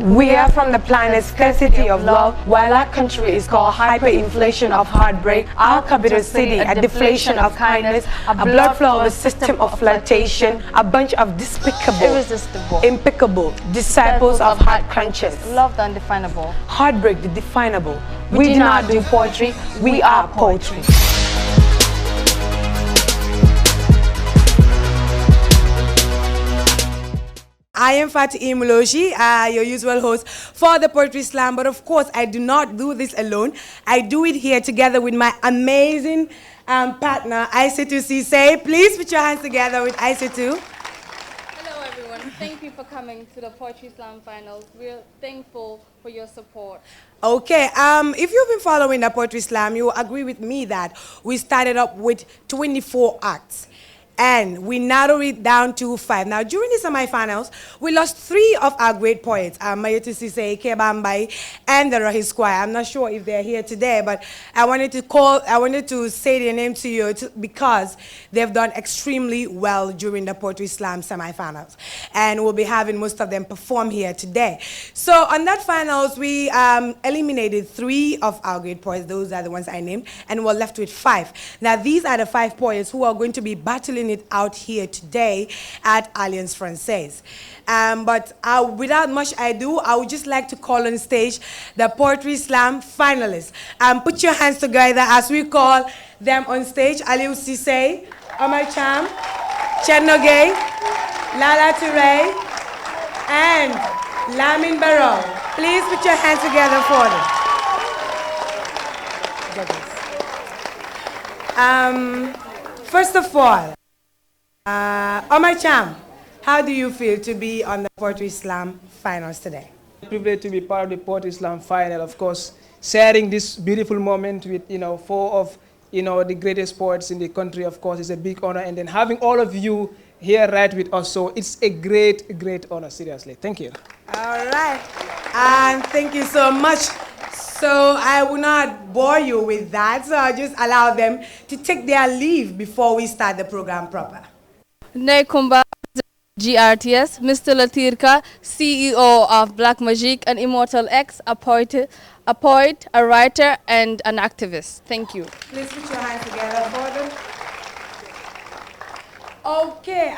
We are from the planet scarcity of love, while our country is called hyperinflation of heartbreak, our capital city a deflation of kindness, a blood flow of a system of flirtation, a bunch of despicable, irresistible, impeccable disciples of heart crunches. Love the undefinable, heartbreak the definable. We do not do poetry, we are poetry. I am Fatou Muloshi, your usual host for the Poetry Slam, but of course I do not do this alone. I do it here together with my amazing partner, Isatou Ceeesay. Please put your hands together with Isatou. Hello everyone, thank you for coming to the Poetry Slam finals. We're thankful for your support. Okay, if you've been following the Poetry Slam, you will agree with me that we started up with 24 acts. And we narrowed it down to 5. Now, during the semifinals, we lost 3 of our great poets, Mayutu Ceeesay, Kebambai, and the Rahis Choir. I'm not sure if they're here today, but I wanted to say their name to you because they've done extremely well during the Poetry Slam semifinals. And we'll be having most of them perform here today. So on that finals, we eliminated 3 of our great poets. Those are the ones I named, and we're left with 5. Now, these are the 5 poets who are going to be battling it out here today at Alliance Francaise. But without much ado, I would just like to call on stage the Poetry Slam finalists. Put your hands together as we call them on stage. Aliou Ceeesay, Omar Cham, Chernogay, Lala Touré, and Lamin Barrow. Please put your hands together for them. First of all, Omar Cham, how do you feel to be on the Poetry Slam finals today? Privileged to be part of the Poetry Slam final, of course, sharing this beautiful moment with 4 of the greatest poets in the country, of course, is a big honor, and then having all of you here right with us, so it's a great honor, seriously. Thank you. All right, and thank you so much. So I will not bore you with that, so I'll just allow them to take their leave before we start the program proper. Nekumba, GRTS, Mr. Latirka, CEO of Black Magic and Immortal X, a poet, a writer, and an activist. Thank you. Please put your hands together for them. Okay,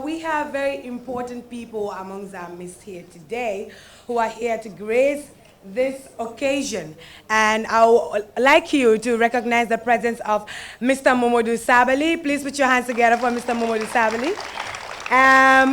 we have very important people amongst our midst here today who are here to grace this occasion, and I would like you to recognize the presence of Mr. Momodou Sabali. Please put your hands together for Mr. Momodou Sabali.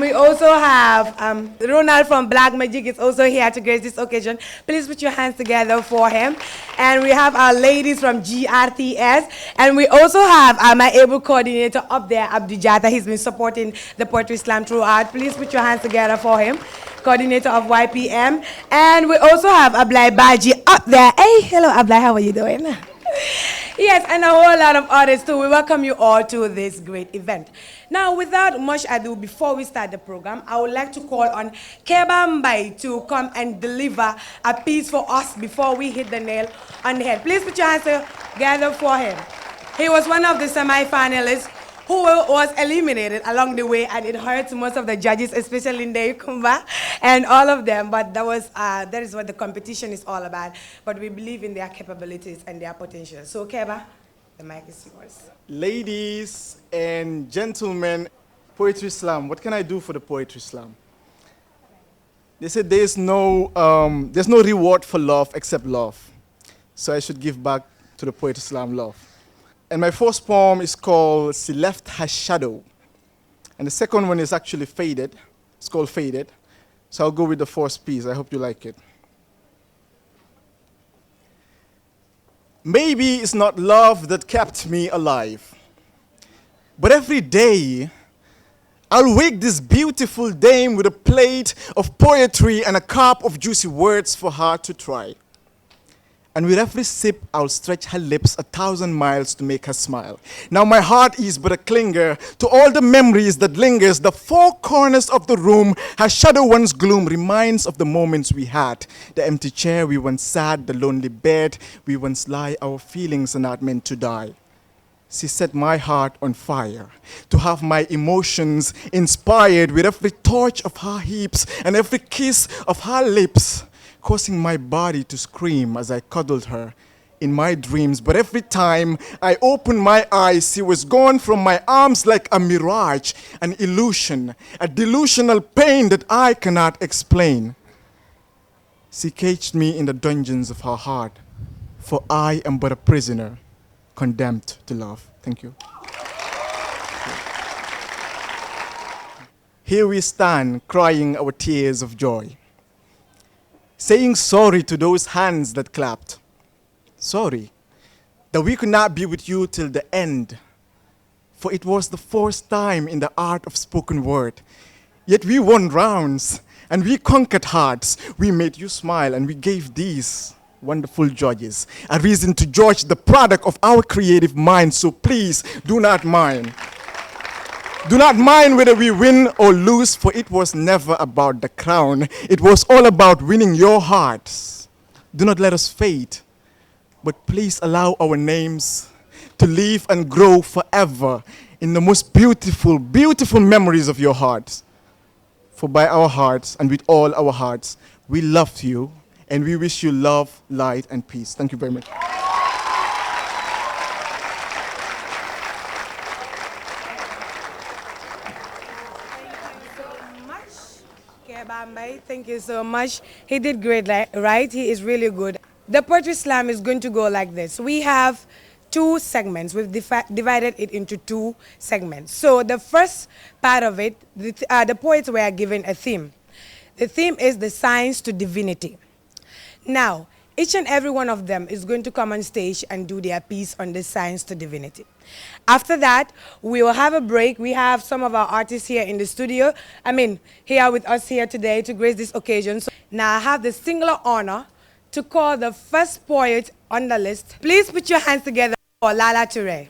We also have Ronald from Black Magic is also here to grace this occasion. Please put your hands together for him. And we have our ladies from GRTS, and we also have my able coordinator up there, Abdou Jata. He's been supporting the Poetry Slam throughout. Please put your hands together for him. Coordinator of YPM. And we also have Ablai Baji up there. Hey, hello Ablai, how are you doing? Yes, and a whole lot of others too. We welcome you all to this great event. Now, without much ado, before we start the program, I would like to call on Kebambai to come and deliver a piece for us before we hit the nail on the head. Please put your hands together for him. He was one of the semi-finalists who was eliminated along the way, and it hurts most of the judges, especially Ndeye Kumba and all of them, but that is what the competition is all about. But we believe in their capabilities and their potential. So Keba, the mic is yours. Ladies and gentlemen, Poetry Slam, what can I do for the Poetry Slam? They said there's no reward for love except love. So I should give back to the Poetry Slam love. And my first poem is called She Left Her Shadow. And the second one is actually Faded. It's called Faded. So I'll go with the first piece. I hope you like it. Maybe it's not love that kept me alive, but every day I'll wake this beautiful dame with a plate of poetry and a cup of juicy words for her to try. And with every sip, I'll stretch her lips 1,000 miles to make her smile. Now my heart is but a clinger to all the memories that lingers. The 4 corners of the room, her shadow once gloom reminds of the moments we had. The empty chair we once sat, the lonely bed we once lie, our feelings are not meant to die. She set my heart on fire, to have my emotions inspired with every touch of her hips and every kiss of her lips, causing my body to scream as I cuddled her in my dreams. But every time I opened my eyes, she was gone from my arms like a mirage, an illusion, a delusional pain that I cannot explain. She caged me in the dungeons of her heart, for I am but a prisoner, condemned to love. Thank you. Here we stand, crying our tears of joy, saying sorry to those hands that clapped. Sorry that we could not be with you till the end, for it was the first time in the art of spoken word. Yet we won rounds, and we conquered hearts. We made you smile, and we gave these wonderful judges a reason to judge the product of our creative mind. So please do not mind. Do not mind whether we win or lose, for it was never about the crown. It was all about winning your hearts. Do not let us fade, but please allow our names to live and grow forever in the most beautiful, beautiful memories of your hearts. For by our hearts and with all our hearts, we love you, and we wish you love, light, and peace. Thank you very much. Thank you so much. He did great, right? He is really good. The Poetry Slam is going to go like this. We have two segments. We've divided it into two segments. So the first part of it, the poets were given a theme. The theme is the science to divinity. Now, each and every one of them is going to come on stage and do their piece on the science to divinity. After that, we will have a break. We have some of our artists here in the studio. Here with us here today to grace this occasion. So now I have the singular honor to call the first poet on the list. Please put your hands together for Lala Toure.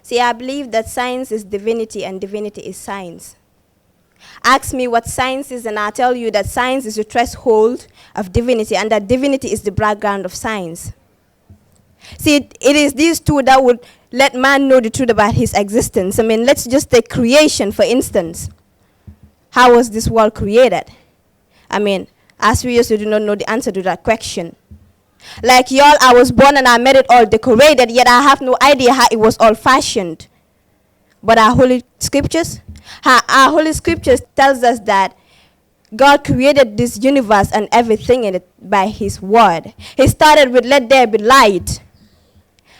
See, I believe that science is divinity and divinity is science. Ask me what science is, and I'll tell you that science is the threshold of divinity, and that divinity is the background of science. See, it is these two that would let man know the truth about his existence. Let's just take creation, for instance. How was this world created? As we used to do not know the answer to that question. Like y'all, I was born and I made it all decorated, yet I have no idea how it was all fashioned. But our holy scriptures tells us that God created this universe and everything in it by his word. He started with let there be light,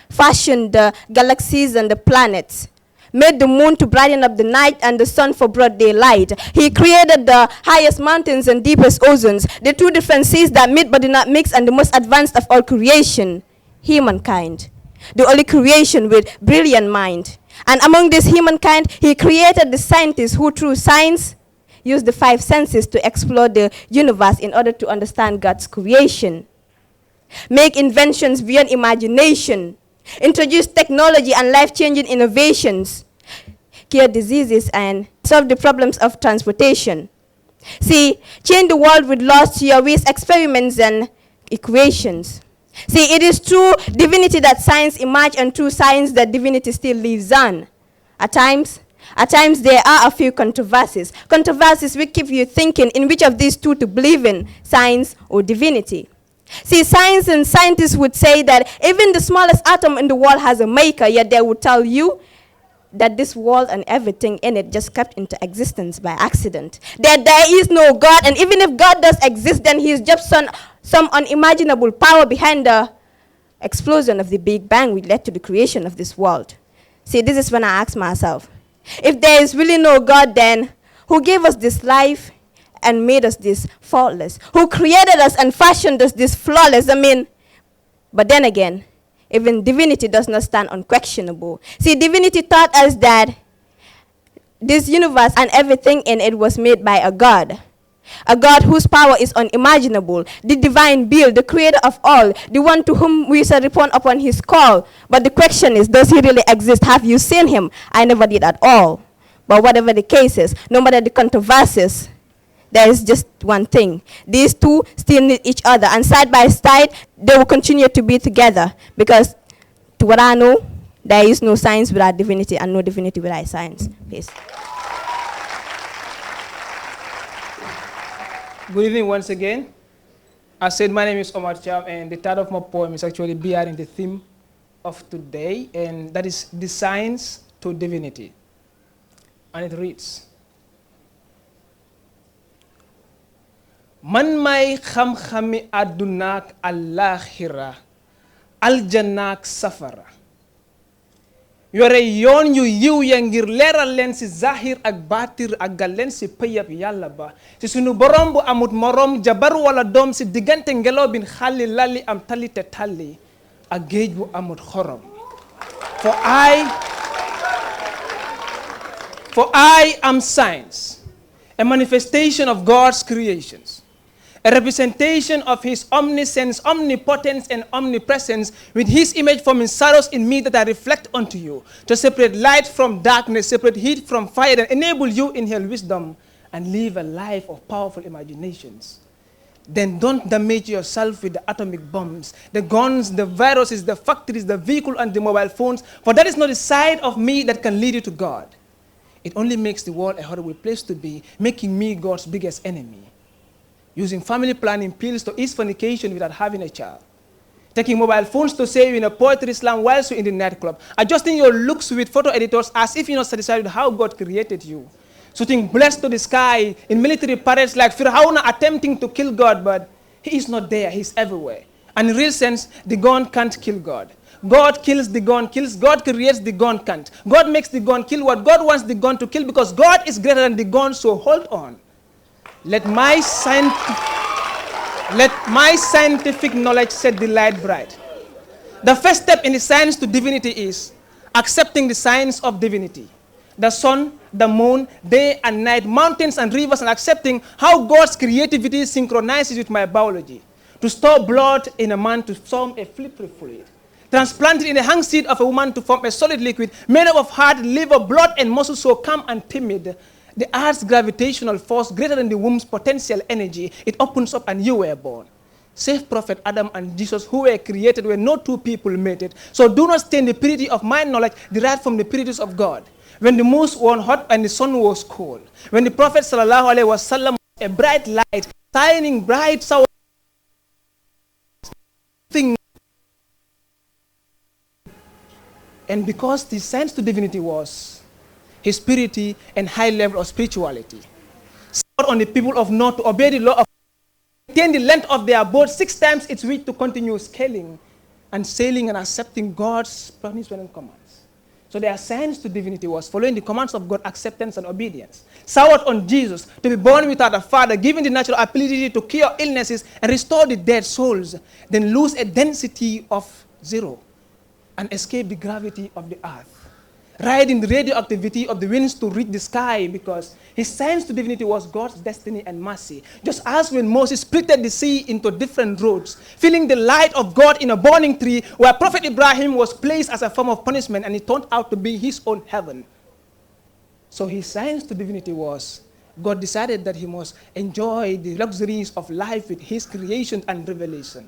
fashioned the galaxies and the planets, made the moon to brighten up the night and the sun for broad daylight. He created the highest mountains and deepest oceans, the two different seas that meet but do not mix, and the most advanced of all creation, humankind, the only creation with brilliant mind. And among this humankind, he created the scientists who, through science, use the five senses to explore the universe in order to understand God's creation, make inventions beyond imagination, introduce technology and life-changing innovations, cure diseases, and solve the problems of transportation. See, change the world with laws, theories, experiments, and equations. See, it is through divinity that science emerged, and through science that divinity still lives on. At times there are a few controversies. Controversies will keep you thinking in which of these two to believe in, science or divinity. See, science and scientists would say that even the smallest atom in the world has a maker, yet they would tell you that this world and everything in it just kept into existence by accident. That there is no God, and even if God does exist, then he is just some unimaginable power behind the explosion of the Big Bang which led to the creation of this world. See, this is when I ask myself, if there is really no God, then who gave us this life and made us this faultless? Who created us and fashioned us this flawless? But then again, even divinity does not stand unquestionable. See, divinity taught us that this universe and everything in it was made by a God whose power is unimaginable, the divine being, the creator of all, the one to whom we shall respond upon his call. But the question is, does he really exist? Have you seen him? I never did at all. But whatever the case is, no matter the controversies, there is just one thing. These two still need each other, and side by side, they will continue to be together, because to what I know, there is no science without divinity and no divinity without science. Peace. Good evening once again. I said my name is Omar Cham, and the title of my poem is actually bearing the theme of today, and that is the science to divinity. And it reads, man may xam-xami àddunaak àllaaxira aljannaak safara yore yoon yu yiw ya ngir leeral leen ci zahir ak baatir ak gal leen ci pëyab yàlla ba ci sunu borom bu amut morom jabar wala doom ci diggante ngelaw bin xalli lalli am tali te talli ak géej bu amut xorom for I am science, a manifestation of God's creations, a representation of his omniscience, omnipotence, and omnipresence, with his image forming shadows in me that I reflect unto you, to separate light from darkness, separate heat from fire, and enable you in your wisdom and live a life of powerful imaginations. Then don't damage yourself with the atomic bombs, the guns, the viruses, the factories, the vehicle, and the mobile phones, for that is not the side of me that can lead you to God. It only makes the world a horrible place to be, making me God's biggest enemy. Using family planning pills to ease fornication without having a child. Taking mobile phones to save in a poetry slam whilst you're in the nightclub. Adjusting your looks with photo editors as if you're not satisfied with how God created you. Shooting blessed to the sky in military parades like Fir'aun attempting to kill God, but he is not there, he's everywhere. And in real sense, the gun can't kill God. God kills, the gun kills. God creates, the gun can't. God makes the gun kill what God wants the gun to kill, because God is greater than the gun, so hold on. Let my scientific knowledge set the light bright. The first step in the science to divinity is accepting the science of divinity. The sun, the moon, day and night, mountains and rivers, and accepting how God's creativity synchronizes with my biology. To store blood in a man to form a slippery fluid. Transplanted in the hang seed of a woman to form a solid liquid made up of heart, liver, blood, and muscles so calm and timid. The earth's gravitational force greater than the womb's potential energy. It opens up and you were born. Save Prophet Adam and Jesus, who were created where no two people made it. So do not stain the purity of my knowledge derived from the purities of God. When the moon was hot and the sun was cold. When the Prophet sallallahu alaihi wasallam was a bright light, shining bright, sour thing. And because the science to divinity was his purity and high level of spirituality, sought on the people of North to obey the law of maintain the length of their boat 6 times its width to continue scaling and sailing and accepting God's punishment and commands. So their science to divinity was following the commands of God, acceptance and obedience. Sought on Jesus to be born without a father, given the natural ability to cure illnesses and restore the dead souls, then lose a density of 0. And escape the gravity of the earth. Riding the radioactivity of the winds to reach the sky, because his science to divinity was God's destiny and mercy. Just as when Moses split the sea into different roads, feeling the light of God in a burning tree, where Prophet Ibrahim was placed as a form of punishment, and it turned out to be his own heaven. So his science to divinity was God decided that he must enjoy the luxuries of life with his creation and revelation.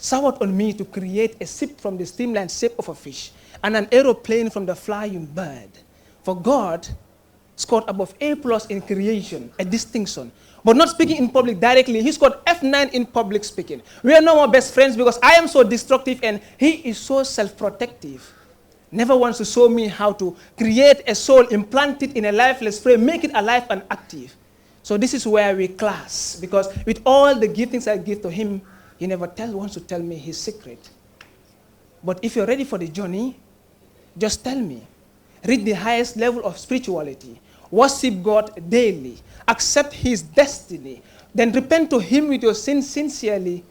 Sought on me to create a ship from the streamline shape of a fish and an aeroplane from the flying bird. For God scored above A+ in creation, a distinction. But not speaking in public directly, he scored F9 in public speaking. We are no more best friends because I am so destructive and he is so self-protective. Never wants to show me how to create a soul, implant it in a lifeless frame, make it alive and active. So this is where we clash, because with all the giftings I give to him, he never wants to tell me his secret. But if you're ready for the journey, just tell me. Reach the highest level of spirituality. Worship God daily. Accept his destiny. Then repent to him with your sins sincerely.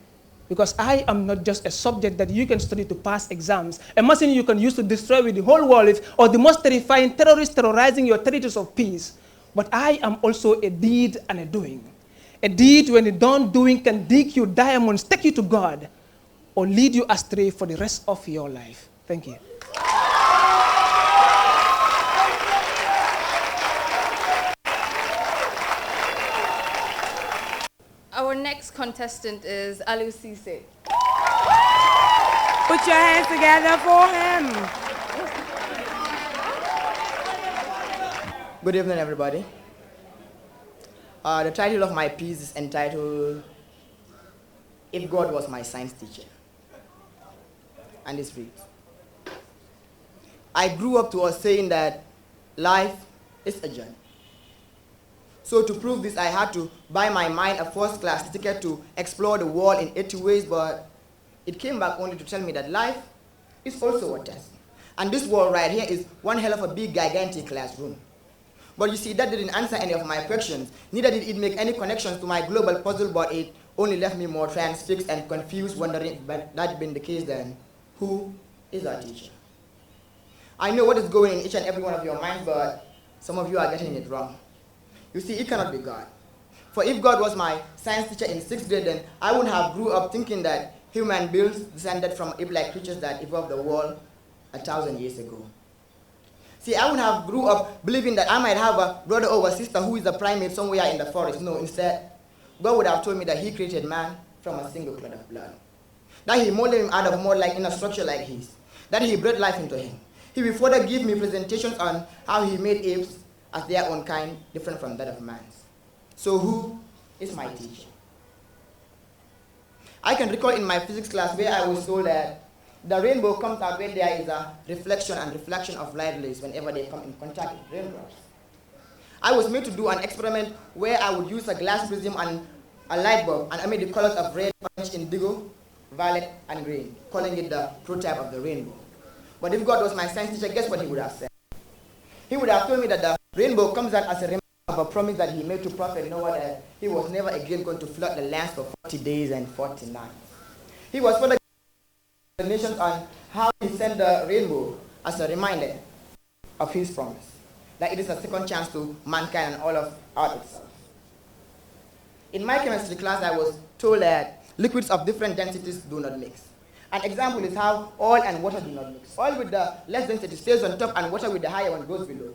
Because I am not just a subject that you can study to pass exams, a machine you can use to destroy with the whole world, or the most terrifying terrorist terrorizing your territories of peace. But I am also a deed and a doing. A deed when the done doing can dig you diamonds, take you to God, or lead you astray for the rest of your life. Thank you. Our next contestant is Ceeesay. Put your hands together for him. Good evening, everybody. The title of my piece is entitled, If God Was My Science Teacher. And this reads, I grew up to us saying that life is a journey. So to prove this, I had to buy my mind a first-class ticket to explore the world in 80 ways, but it came back only to tell me that life is also a test. And this world right here is one hell of a big, gigantic classroom. But you see, that didn't answer any of my questions. Neither did it make any connections to my global puzzle, but it only left me more transfixed and confused, wondering if that had been the case then, who is our teacher? I know what is going in each and every one of your minds, but some of you are getting it wrong. You see, it cannot be God. For if God was my science teacher in 6th grade, then I would have grew up thinking that human beings descended from ape-like creatures that evolved the world 1,000 years ago. See, I would have grew up believing that I might have a brother or a sister who is a primate somewhere in the forest. No, instead, God would have told me that he created man from a single clot of blood. That he molded him out of mold like in a structure like his. That he breathed life into him. He will further give me presentations on how he made apes as their own kind, different from that of man's. So who is my teacher? I can recall in my physics class where I was told that the rainbow comes out when there is a reflection and reflection of light rays whenever they come in contact with raindrops. I was made to do an experiment where I would use a glass prism and a light bulb and emit the colors of red, orange, indigo, violet, and green, calling it the prototype of the rainbow. But if God was my science teacher, guess what he would have said? He would have told me that the rainbow comes out as a reminder of a promise that he made to Prophet Noah that he was never again going to flood the land for 40 days and 40 nights. He was further explanations on how he sent the rainbow as a reminder of his promise, that it is a second chance to mankind and all of Earth itself. In my chemistry class, I was told that liquids of different densities do not mix. An example is how oil and water do not mix. Oil with the less density stays on top and water with the higher one goes below.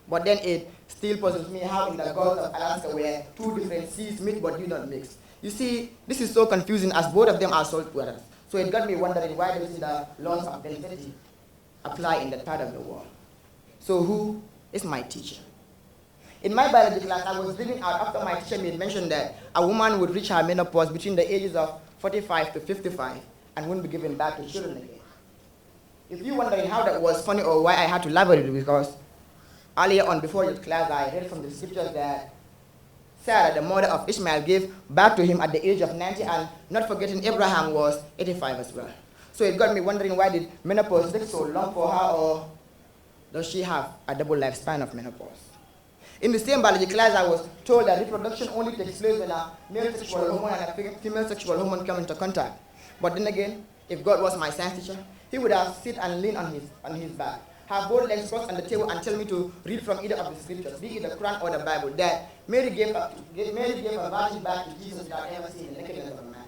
But then it still puzzles me how in the Gulf of Alaska where two different seas meet but do not mix. You see, this is so confusing as both of them are salt waters. So it got me wondering why doesn't the laws of density apply in that part of the world? So who is my teacher? In my biology class, I was reading out after my teacher made mention that a woman would reach her menopause between the ages of 45 to 55 and wouldn't be given back to children again. If you're wondering how that was funny or why I had to laugh at it, because earlier on before your class, I read from the scriptures that Sarah, the mother of Ishmael, gave back to him at the age of 90, and not forgetting Abraham was 85 as well. So it got me wondering, why did menopause take so long for her, or does she have a double lifespan of menopause? In the same biology class, I was told that reproduction only takes place when a male sexual hormone and a female sexual hormone come into contact. But then again, if God was my science teacher, he would have sit and lean on his back, have both legs crossed on the table and tell me to read from either of the scriptures, be it the Quran or the Bible, that Mary gave a virgin back to Jesus without ever seeing the nakedness of a man.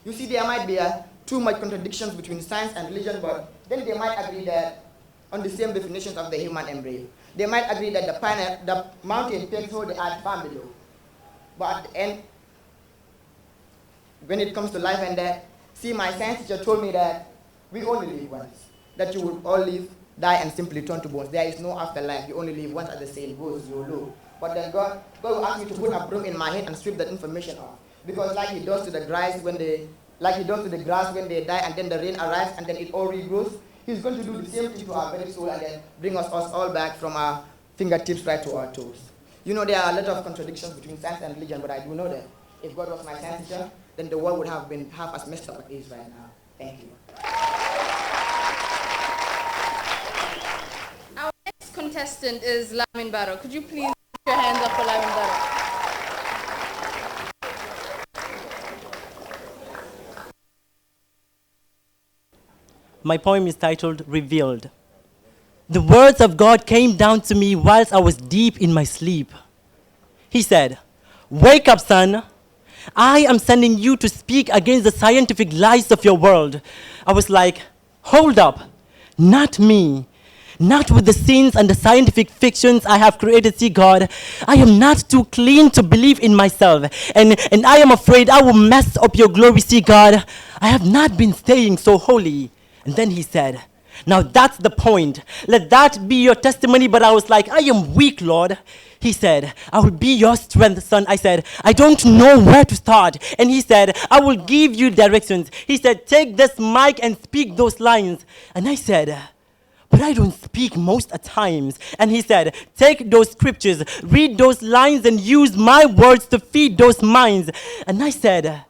You see, there might be too much contradictions between science and religion, but then they might agree that on the same definitions of the human embryo. They might agree that the mountain peaks hold the earth far below. But at the end, when it comes to life and death, see, my science teacher told me that we only live once, that you will all live, die, and simply turn to bones. There is no afterlife. You only live once, as the saying goes, YOLO. But then God will ask me to put a broom in my head and sweep that information off. Because like he does to the grass when they die, and then the rain arrives and then it all regrows, he's going to do the same thing to our very soul and then bring us all back from our fingertips right to our toes. You know, there are a lot of contradictions between science and religion, but I do know that if God was my science teacher, then the world would have been half as messed up as it is right now. Thank you. Our next contestant is Lamin Barrow. Could you please put your hands up for Lamin Barrow? My poem is titled Revealed. The words of God came down to me whilst I was deep in my sleep. He said, "Wake up, son. I am sending you to speak against the scientific lies of your world." I was like, hold up, not me. not with the scenes and the scientific fictions I have created, see God. I am not too clean to believe in myself, and I am afraid I will mess up your glory, see God. I have not been staying so holy. And then he said, now that's the point. Let that be your testimony. But I was like, I am weak, Lord. He said, I will be your strength, son. I said, I don't know where to start. And he said, I will give you directions. He said, take this mic and speak those lines. And I said, but I don't speak most at times. And he said, take those scriptures, read those lines, and use my words to feed those minds. And I said,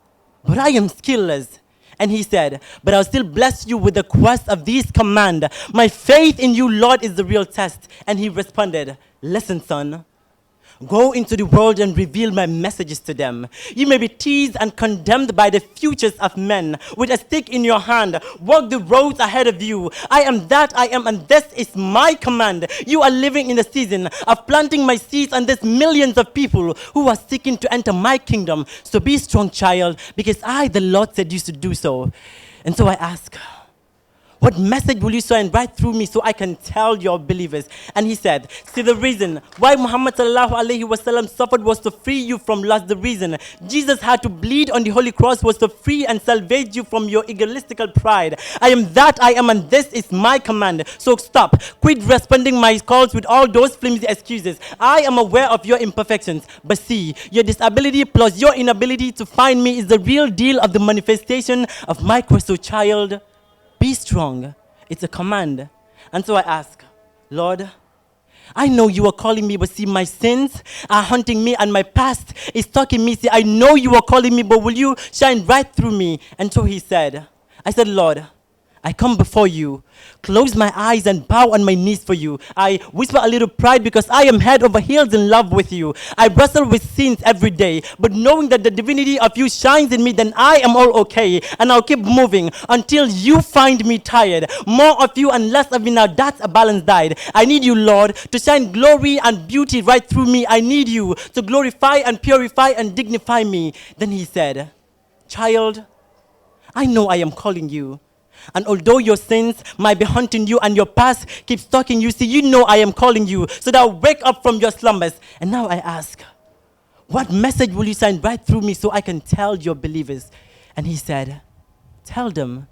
but I am skillless. And he said, but I'll still bless you with the quest of these commands. My faith in you, Lord, is the real test. And he responded, listen, son. Go into the world and reveal my messages to them. You may be teased and condemned by the futures of men. With a stick in your hand, walk the roads ahead of you. I am that I am, and this is my command. You are living in the season of planting my seeds, and there's millions of people who are seeking to enter my kingdom. So be strong, child, because I, the Lord, said you should do so. And so I ask, what message will you shine right through me so I can tell your believers? And he said, see, the reason why Muhammad sallallahu alaihi wasallam suffered was to free you from lust. The reason Jesus had to bleed on the holy cross was to free and salvage you from your egotistical pride. I am that I am, and this is my command. So stop. Quit responding my calls with all those flimsy excuses. I am aware of your imperfections, but see, your disability plus your inability to find me is the real deal of the manifestation of my crystal child. Be strong. It's a command. And so I ask, Lord, I know you are calling me, but see, my sins are hunting me and my past is stalking me. See, I know you are calling me, but will you shine right through me? And so he said, I said, Lord, I come before you, close my eyes and bow on my knees for you. I whisper a little pride because I am head over heels in love with you. I wrestle with sins every day, but knowing that the divinity of you shines in me, then I am all okay. And I'll keep moving until you find me tired. More of you and less of me, now that's a balanced diet. I need you, Lord, to shine glory and beauty right through me. I need you to glorify and purify and dignify me. Then he said, child, I know I am calling you. And although your sins might be haunting you and your past keeps stalking you, see, you know I am calling you so that I'll wake up from your slumbers. And now I ask, what message will you shine right through me so I can tell your believers? And he said, tell them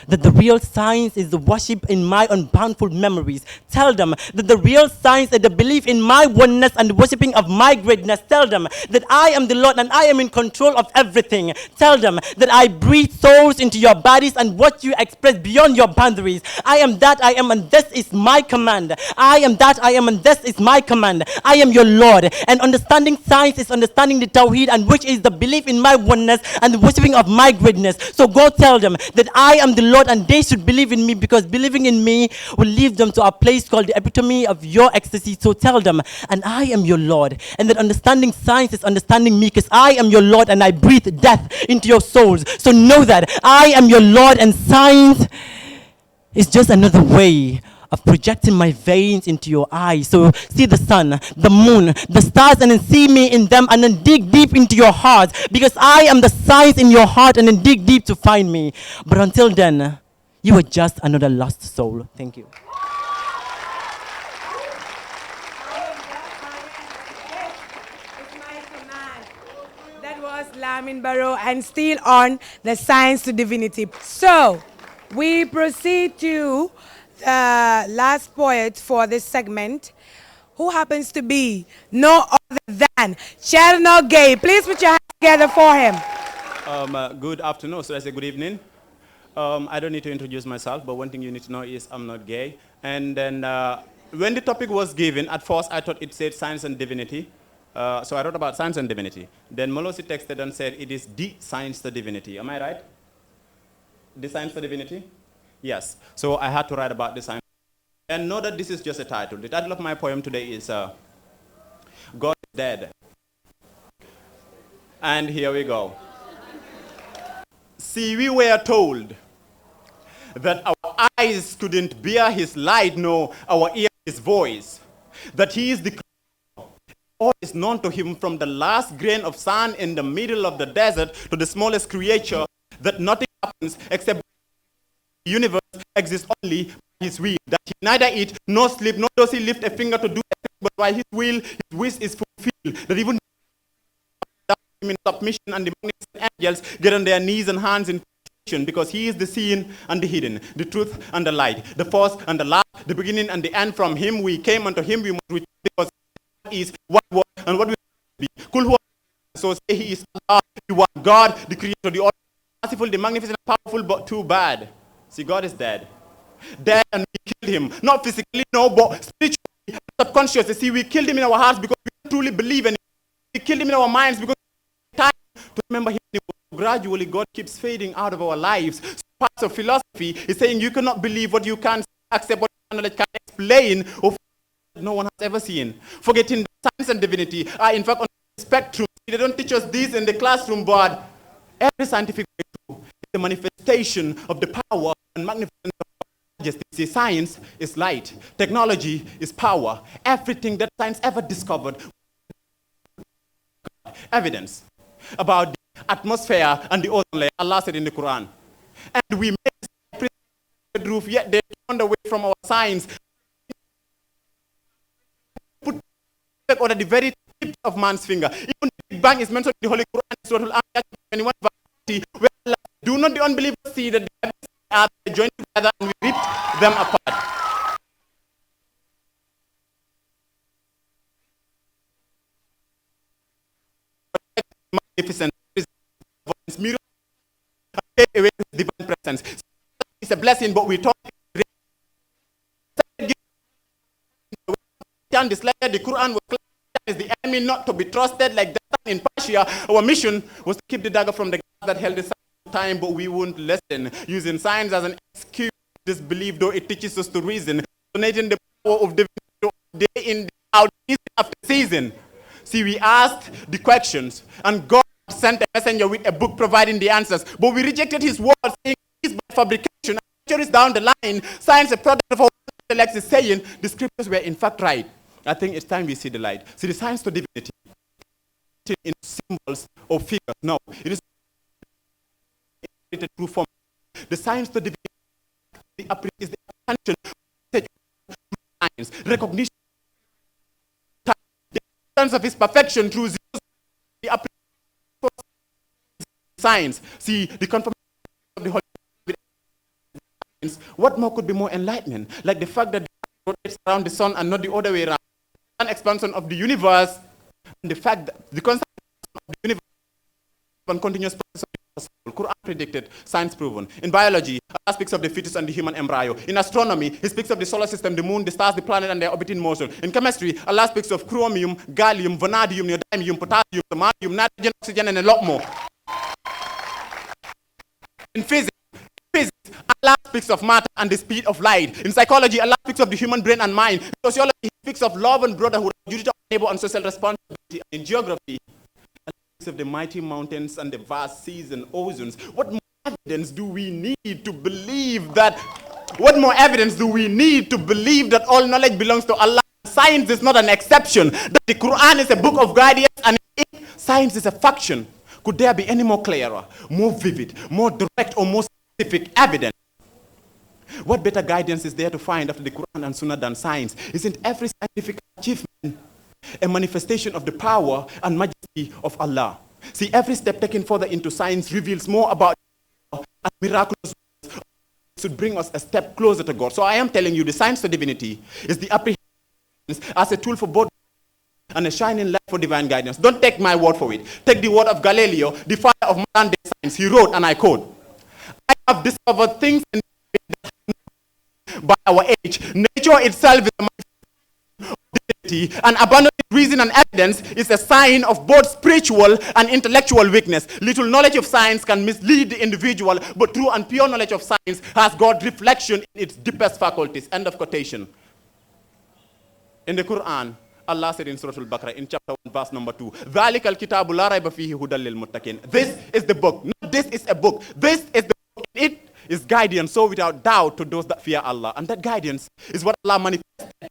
that the real science is the worship in my unboundful memories. Tell them that the real science is the belief in my oneness and the worshiping of my greatness. Tell them that I am the Lord and I am in control of everything. Tell them that I breathe souls into your bodies and what you express beyond your boundaries. I am that I am, and this is my command. I am that I am, and this is my command. I am your Lord. And understanding science is understanding the Tawheed, and which is the belief in my oneness and the worshiping of my greatness. So go tell them that I am the Lord, and they should believe in me, because believing in me will lead them to a place called the epitome of your ecstasy. So tell them, and I am your Lord, and that understanding science is understanding me, because I am your Lord and I breathe death into your souls. So know that I am your Lord, and science is just another way of projecting my veins into your eyes. So see the sun, the moon, the stars, and then see me in them, and then dig deep into your heart, because I am the science in your heart, and then dig deep to find me. But until then, you are just another lost soul. Thank you. That was Lamin Barrow, and still on the science to divinity. So we proceed to the last poet for this segment, who happens to be no other than Cherno Gay. Please put your hands together for him. Good afternoon, so I say good evening. I don't need to introduce myself, but one thing you need to know is I'm not gay. And then when the topic was given, at first I thought it said science and divinity. So I wrote about science and divinity. Then Muloshi texted and said it is the science to divinity. Am I right? The science to divinity? Yes. So I had to write about the science. And know that this is just a title. The title of my poem today is God is Dead. And here we go. See, we were told that our eyes couldn't bear his light, nor our ear his voice. That he is the all is known to him, from the last grain of sand in the middle of the desert to the smallest creature, that nothing happens except the universe exists only his will, that he neither eat nor sleep, nor does he lift a finger to do anything, but by his will, his wish is fulfilled. That even in submission and the magnificent angels get on their knees and hands in petition, because he is the seen and the hidden, the truth and the light, the first and the last, the beginning and the end. From him we came, unto him we must return, because he is what was and what will be. So say he is Allah, you are God, the creator, the all merciful, the magnificent, powerful, but too bad. See, God is dead. Dead, and we killed him. Not physically, no, but spiritually, subconsciously. See, we killed him in our hearts because we don't truly believe in him. We killed him in our minds because we time to remember him. Gradually, God keeps fading out of our lives. So parts of philosophy is saying you cannot believe what you can't accept, what knowledge can't explain, or no one has ever seen. Forgetting that science and divinity are in fact on the spectrum. They don't teach us this in the classroom, but every scientific breakthrough is the manifestation of the power and magnificence of majesty. See, science is light. Technology is power. Everything that science ever discovered, evidence about the atmosphere and the ozone layer. Allah said in the Quran. And we made this roof, yet they turned away from our science. Put on the very tip of man's finger. Even the Big Bang is mentioned in the Holy Quran, Surah Al-Anbiya 21, where Allah, do not the unbelievers see that the heavens are joined together and we ripped them apart. Magnificent miracle take away his divine presence. It's a blessing, but we talk the Quran was is the enemy, not to be trusted like that in Persia. Our mission was to keep the dagger from the God that held the time, but we won't listen. Using science as an excuse to disbelief, though it teaches us to reason. Donating the power of divinity day in, day out, season after season. See, we asked the questions, and God sent a messenger with a book providing the answers, but we rejected his word, saying it's by fabrication. Centuries down the line, science, a product of our intellect, is saying the scriptures were in fact right. I think it's time we see the light. See, the science to divinity in symbols or figures. No, it is a true form. The science to divinity is the attention to science, recognition, the sense of his perfection through the science. See, the confirmation of the Holy Spirit. What more could be more enlightening? Like the fact that the rotates around the sun and not the other way around. An expansion of the universe, and the fact that the constant of the universe and continuous process of the Quran predicted, science proven. In biology, Allah speaks of the fetus and the human embryo. In astronomy, he speaks of the solar system, the moon, the stars, the planet, and their orbiting motion. In chemistry, Allah speaks of chromium, gallium, vanadium, neodymium, potassium, samarium, nitrogen, oxygen, and a lot more. In physics, Allah speaks of matter and the speed of light. In psychology, Allah speaks of the human brain and mind. In sociology, he speaks of love and brotherhood, duty to neighbor, and social responsibility. In geography, Allah speaks of the mighty mountains and the vast seas and oceans. What more evidence do we need to believe that? What more evidence do we need to believe that all knowledge belongs to Allah? Science is not an exception. That the Quran is a book of guidance, and science is a faction. Could there be any more clearer, more vivid, more direct, or more specific evidence? What better guidance is there to find after the Quran and Sunnah than science? Isn't every scientific achievement a manifestation of the power and majesty of Allah? See, every step taken further into science reveals more about and miraculous should bring us a step closer to God. So I am telling you, the science to divinity is the apprehension as a tool for both and a shining light for divine guidance. Don't take my word for it. Take the word of Galileo, the father of modern day science. He wrote, and I quote, I have discovered things in by our age. Nature itself is a manifestation of divinity, and abandoned reason and evidence is a sign of both spiritual and intellectual weakness. Little knowledge of science can mislead the individual, but true and pure knowledge of science has got reflection in its deepest faculties. End of quotation. In the Quran, Allah said in Surah Al-Baqarah in chapter 1 verse number 2, ذَلِكَ الْكِتَابُ لَا رَيْبَ فِيهِ هُدًى لِلْمُتَّقِينَ. This is the book. Not this is a book. This is the book. It is guidance, so without doubt, to those that fear Allah. And that guidance is what Allah manifested.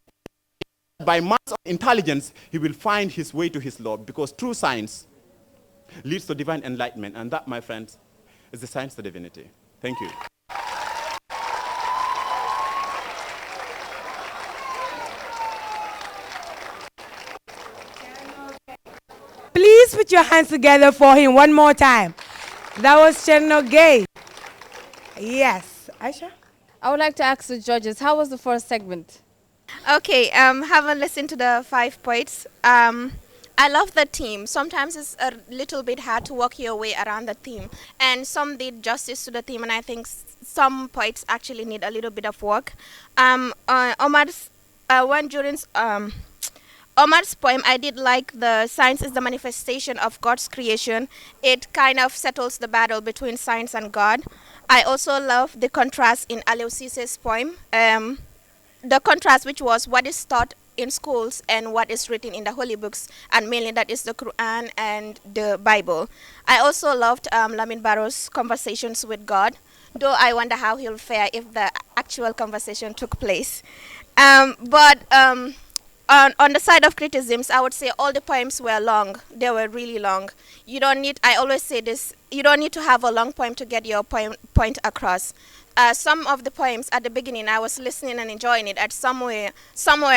By man's intelligence, he will find his way to his Lord, because true science leads to divine enlightenment. And that, my friends, is the science to divinity. Thank you. Please put your hands together for him one more time. That was Cherno Gay. Yes. Aisha? I would like to ask the judges, how was the first segment? Okay, have a listen to the 5 points. I love the theme. Sometimes it's a little bit hard to work your way around the theme. And some did justice to the theme, and I think some points actually need a little bit of work. Omar's poem, I did like the science is the manifestation of God's creation. It kind of settles the battle between science and God. I also love the contrast in Ceeesay's poem. The contrast which was what is taught in schools and what is written in the holy books, and mainly that is the Quran and the Bible. I also loved Lamin Barrow's conversations with God, though I wonder how he'll fare if the actual conversation took place. But on the side of criticisms, I would say all the poems were long. They were really long. You don't need, I always say this, you don't need to have a long poem to get your point across. Some of the poems at the beginning, I was listening and enjoying it. At somewhere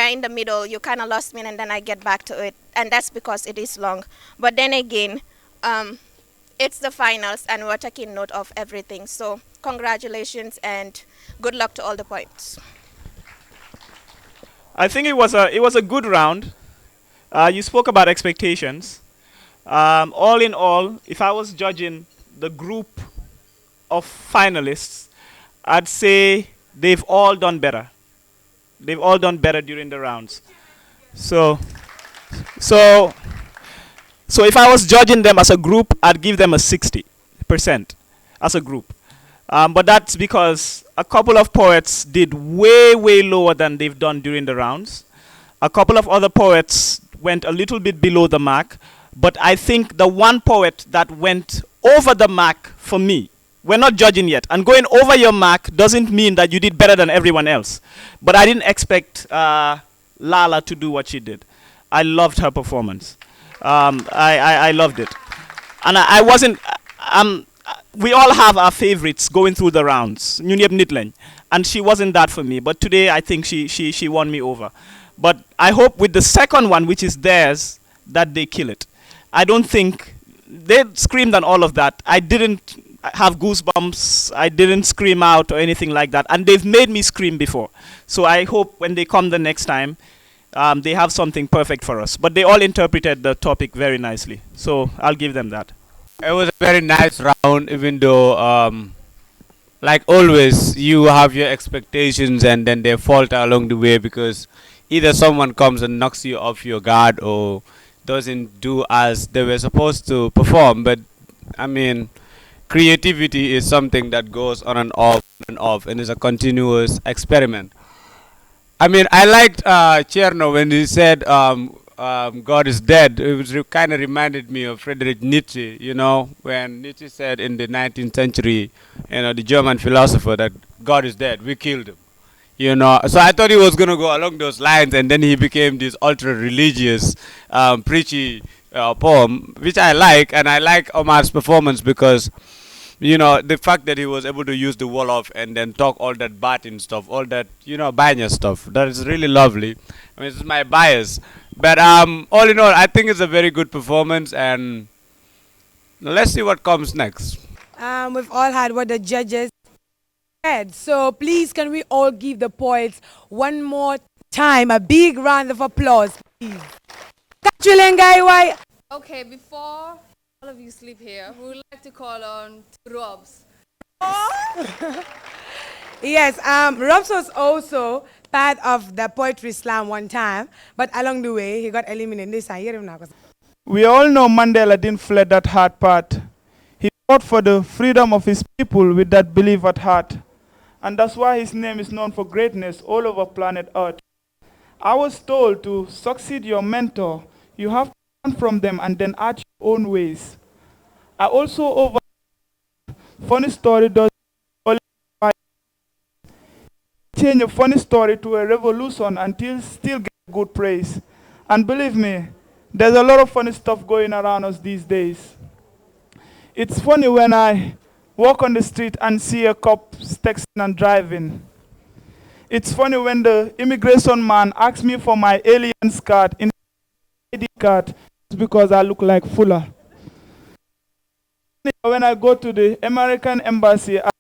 in the middle, you kind of lost me, and then I get back to it. And that's because it is long. But then again, it's the finals, and we're taking note of everything. So congratulations, and good luck to all the poems. I think it was a good round. You spoke about expectations. All in all, if I was judging the group of finalists, I'd say they've all done better. They've all done better during the rounds. So if I was judging them as a group, I'd give them a 60% as a group. But that's because a couple of poets did way, way lower than they've done during the rounds. A couple of other poets went a little bit below the mark. But I think the one poet that went over the mark for me, we're not judging yet. And going over your mark doesn't mean that you did better than everyone else. But I didn't expect Lala to do what she did. I loved her performance. I loved it. And I wasn't... we all have our favorites going through the rounds. And she wasn't that for me. But today, I think she won me over. But I hope with the second one, which is theirs, that they kill it. I don't think... They screamed and all of that. I didn't have goosebumps. I didn't scream out or anything like that. And they've made me scream before. So I hope when they come the next time, they have something perfect for us. But they all interpreted the topic very nicely. So I'll give them that. It was a very nice round, even though, like always, you have your expectations and then they falter along the way because either someone comes and knocks you off your guard or doesn't do as they were supposed to perform. But, I mean, creativity is something that goes on and off and is a continuous experiment. I mean, I liked Cherno when he said God is dead. It was kind of reminded me of Friedrich Nietzsche, you know, when Nietzsche said in the 19th century, you know, the German philosopher, that God is dead, we killed him. You know, so I thought he was going to go along those lines, and then he became this ultra-religious, preachy poem, which I like, and I like Omar's performance because, you know, the fact that he was able to use the Wolof and then talk all that Batin stuff, all that, you know, Banya stuff, that is really lovely. I mean, it's my bias. But all in all, I think it's a very good performance, and let's see what comes next. We've all had what the judges said. So please, can we all give the poets one more time a big round of applause, please? Okay, before all of you sleep here, we would like to call on Robs. Yes, Robs was also part of the poetry slam one time, but along the way, he got eliminated. We all know Mandela didn't fled that hard path. He fought for the freedom of his people with that belief at heart. And that's why his name is known for greatness all over planet Earth. I was told to succeed your mentor, you have to learn from them and then add your own ways. I also over funny story does change a funny story to a revolution until still get good praise. And believe me, there's a lot of funny stuff going around us these days. It's funny when I walk on the street and see a cop texting and driving. It's funny when the immigration man asks me for my alien's card in the ID card because I look like Fuller. When I go to the American embassy, I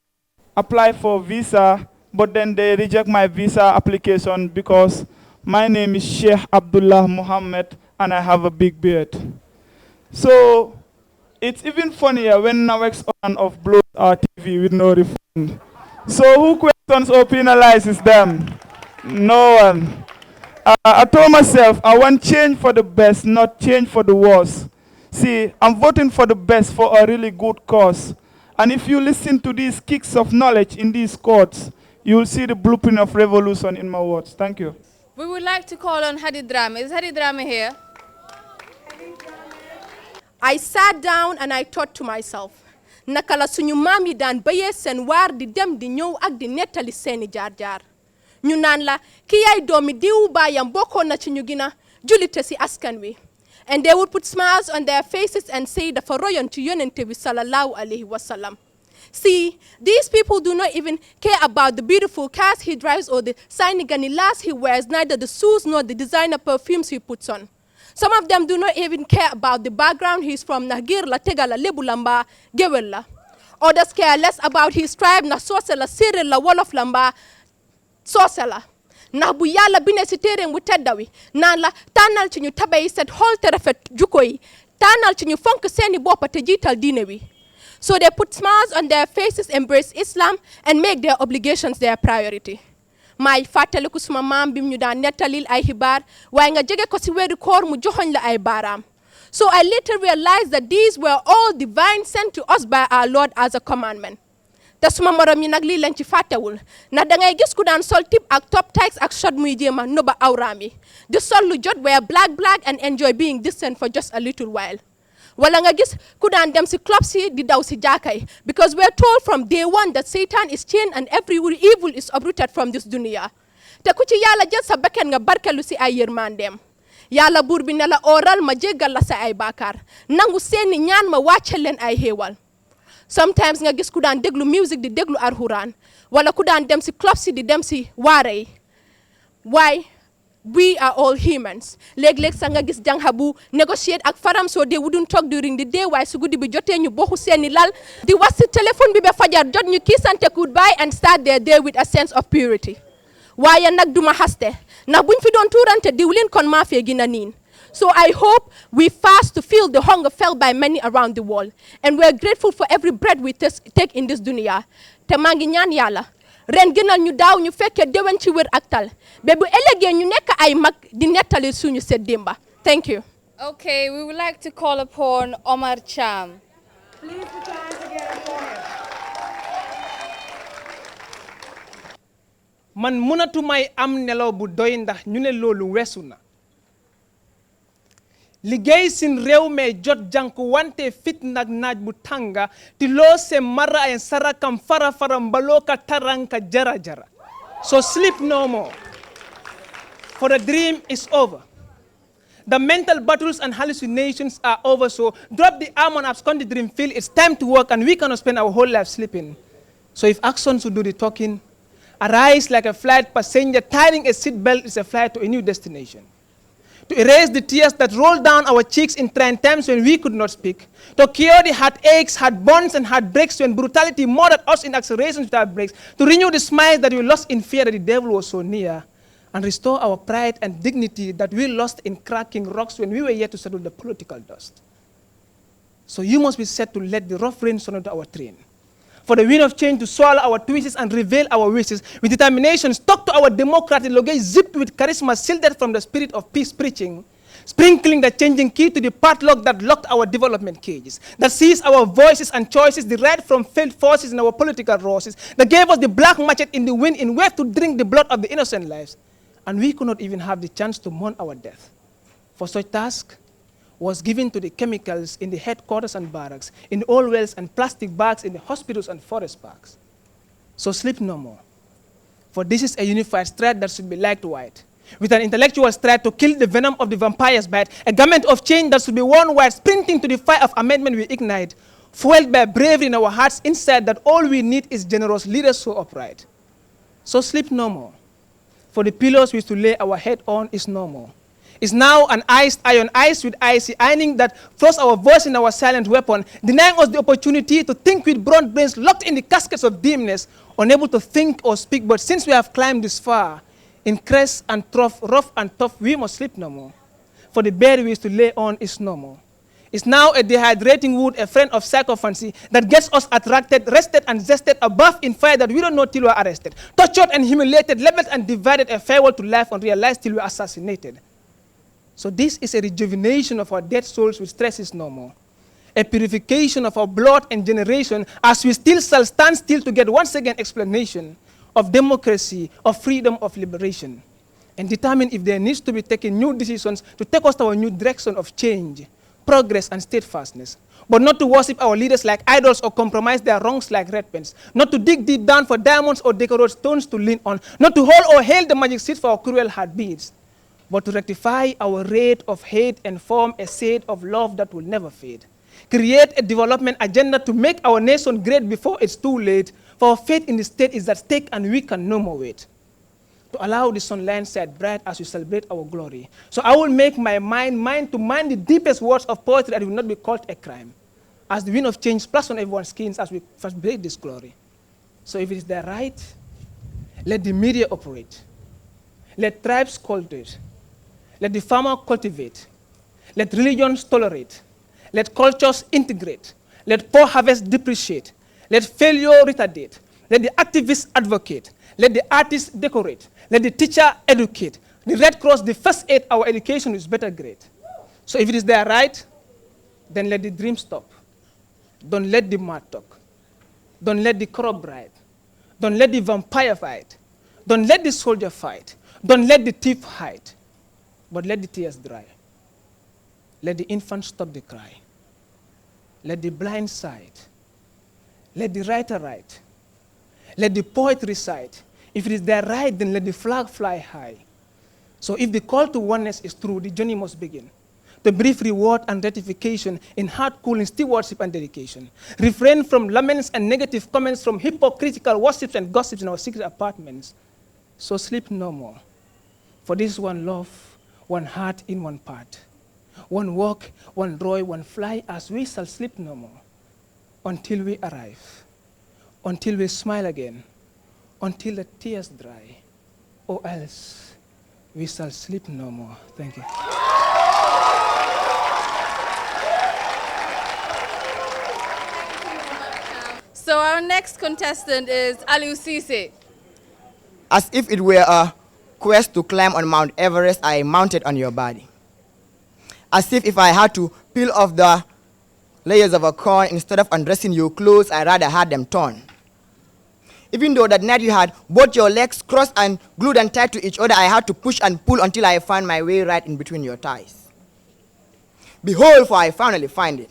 apply for visa, but then they reject my visa application because my name is Sheikh Abdullah Muhammad and I have a big beard. So it's even funnier when Nawex on of blows our TV with no refund. So who questions or penalizes them? No one. I told myself I want change for the best, not change for the worst. See, I'm voting for the best for a really good cause. And if you listen to these kicks of knowledge in these courts, you will see the blueprint of revolution in my words. Thank you. We would like to call on Hadi Drame. Is Hadi Drame here? I sat down and I thought to myself, nakala suñu maam yi daan bayee seen waar di dem di ñëw ak di nettali seeni jaar-jaar. Ñu naan la ki yaay doomi diwu baayam bokkoon na ci ñu gina julite si askan wi. And they would put smiles on their faces and say dafa royoon ci yonente bi sallallahu alayhi wa sallam. See, these people do not even care about the beautiful cars he drives or the shiny ganilas he wears, neither the shoes nor the designer perfumes he puts on. Some of them do not even care about the background he's from, Nagir la Tegala Lebulamba Gewella. Others care less about his tribe, na Sosela Siril la Wolof Lamba Sosela. Na bu yalla bine si téere mu teddawi naan la tànnal ci ñu tabe yi set xool te rafet jukko yi tànnal ci ñu fonk seeni boppa te jiital diine wi. So they put smiles on their faces, embrace Islam, and make their obligations their priority. May fàttaliku suma maam bim ñu daan nettalil ay xibaar waaye nga jege ko si weeru koor mu joxoñ la ay baaraam. So I later realized that these were all divine sent to us by our Lord as a commandment. Te suma morom yi nag lii lañ ci fàttewul na dangay gis ku daan sol tip ak top tights ak short muy jéema noba awraam yi di sol lu jot wear black and enjoy being distant for just a little while. Wala nga gis ku daan dem si club si di daw si jaakay because we're told from day one that Satan is chained and every evil is uprooted from this dunya. Te ku ci yàlla jël sa bekken nga barkelu si ay yërmandeem. Yàlla buur bi ne la oral ma jéggal la sa ay baakaar nangu seeni ñaan ma wàccel leen ay xéewal. Sometimes nga gis ku daan déglu music di déglu alxuraan wala ku daan dem si club si di dem si waare yi. Why? We are all humans. Léeg-léeg sa nga gis jànxa bu negotiate ak faram so they wouldn't talk during the day waaye su guddi bi jotee ñu boxu seeni lal di wax si téléphone bi ba fajar jot ñu kiisante goodbye and start their day with a sense of purity. Waaye nag duma xaste ndax buñ fi doon tuurante diwlin kon maa fee gina niin. So I hope we fast to feel the hunger felt by many around the world. And we're grateful for every breath we take in this dunya. Te maa ngi ñaan yàlla ren gënal ñu daaw ñu fekkee déwén ci wér ak tal ba bu ëllëgee ñu nekk ay mag di nettali suñu set démba. Thank you. Okay, we would like to call upon Omar Cham. Please put your hands together for him. Man mënatumay am nelaw bu doy ndax ñu ne loolu weesu na. Liggéey sin réew mee jot jànk wante fit nag naaj bu tànga ti loo se mara ay sarakam fara mbaloo ka taranka jara jara. So sleep no more. For the dream is over. The mental battles and hallucinations are over, so drop the arm and abscond the dream field. It's time to work and we cannot spend our whole life sleeping. So if actions will do the talking, arise like a flight passenger tying a seat belt is a flight to a new destination. To erase the tears that rolled down our cheeks in trying times when we could not speak. To cure the heartaches, heartburns, and heartbreaks when brutality murdered us in accelerations without breaks. To renew the smiles that we lost in fear that the devil was so near. And restore our pride and dignity that we lost in cracking rocks when we were yet to settle the political dust. So you must be set to let the rough rain sound into our train. For the wind of change to swallow our twists and reveal our wishes. With determination, stuck to our democratic logos, zipped with charisma, shielded from the spirit of peace preaching. Sprinkling the changing key to the padlock that locked our development cages. That sees our voices and choices derived from failed forces in our political roses. That gave us the black machete in the wind in wave to drink the blood of the innocent lives. And we could not even have the chance to mourn our death. For such task was given to the chemicals in the headquarters and barracks, in the oil wells and plastic bags in the hospitals and forest parks. So sleep no more. For this is a unified stride that should be like white, with an intellectual stride to kill the venom of the vampire's bite, a garment of change that should be worn white, sprinting to the fire of amendment we ignite, fueled by bravery in our hearts inside that all we need is generous leaders so upright. So sleep no more. For the pillows we to lay our head on is no more. Is now an iced iron, iced with icy ironing that throws our voice in our silent weapon, denying us the opportunity to think with broad brains locked in the caskets of dimness, unable to think or speak. But since we have climbed this far, in crest and trough, rough and tough, we must sleep no more. For the bed we used to lay on is no more. It's now a dehydrating wood, a friend of psychophancy that gets us attracted, rested and zested above in fire that we don't know till we're arrested. Tortured and humiliated, leveled and divided, a farewell to life unrealized till we're assassinated. So this is a rejuvenation of our dead souls with stresses no more. A purification of our blood and generation as we still shall stand still to get once again explanation of democracy, of freedom, of liberation, and determine if there needs to be taken new decisions to take us to our new direction of change, progress, and steadfastness. But not to worship our leaders like idols or compromise their wrongs like red pens. Not to dig deep down for diamonds or decorate stones to lean on. Not to hold or hail the magic seeds for our cruel heartbeats. But to rectify our rate of hate and form a seed of love that will never fade. Create a development agenda to make our nation great before it's too late. For our faith in the state is at stake and we can no more wait. To allow the sunlight shine bright as we celebrate our glory. So I will make my mind to mind the deepest words of poetry that will not be called a crime. As the wind of change splash on everyone's skins as we first break this glory. So if it is their right, let the media operate. Let tribes cultivate. Let the farmer cultivate. Let religions tolerate. Let cultures integrate. Let poor harvest depreciate. Let failure retardate. Let the activists advocate. Let the artists decorate. Let the teacher educate. The Red Cross, the first aid, our education is better grade. So if it is their right, then let the dream stop. Don't let the mad talk. Don't let the corrupt ride. Don't let the vampire fight. Don't let the soldier fight. Don't let the thief hide. But let the tears dry. Let the infant stop the cry. Let the blind sight. Let the writer write. Let the poet recite. If it is their right, then let the flag fly high. So if the call to oneness is true, the journey must begin. The brief reward and ratification in heart-cooling stewardship and dedication. Refrain from laments and negative comments from hypocritical worships and gossips in our secret apartments. So sleep no more. For this is one love, one heart in one part. One walk, one roy, one fly, as we shall sleep no more. Until we arrive. Until we smile again. Until the tears dry. Or else we shall sleep no more. Thank you. So our next contestant is Ceeesay. As if it were a quest to climb on Mount Everest, I mounted on your body. As if I had to peel off the layers of a corn, instead of undressing your clothes, I rather had them torn. Even though that night you had both your legs crossed and glued and tied to each other, I had to push and pull until I found my way right in between your thighs. Behold, for I finally find it.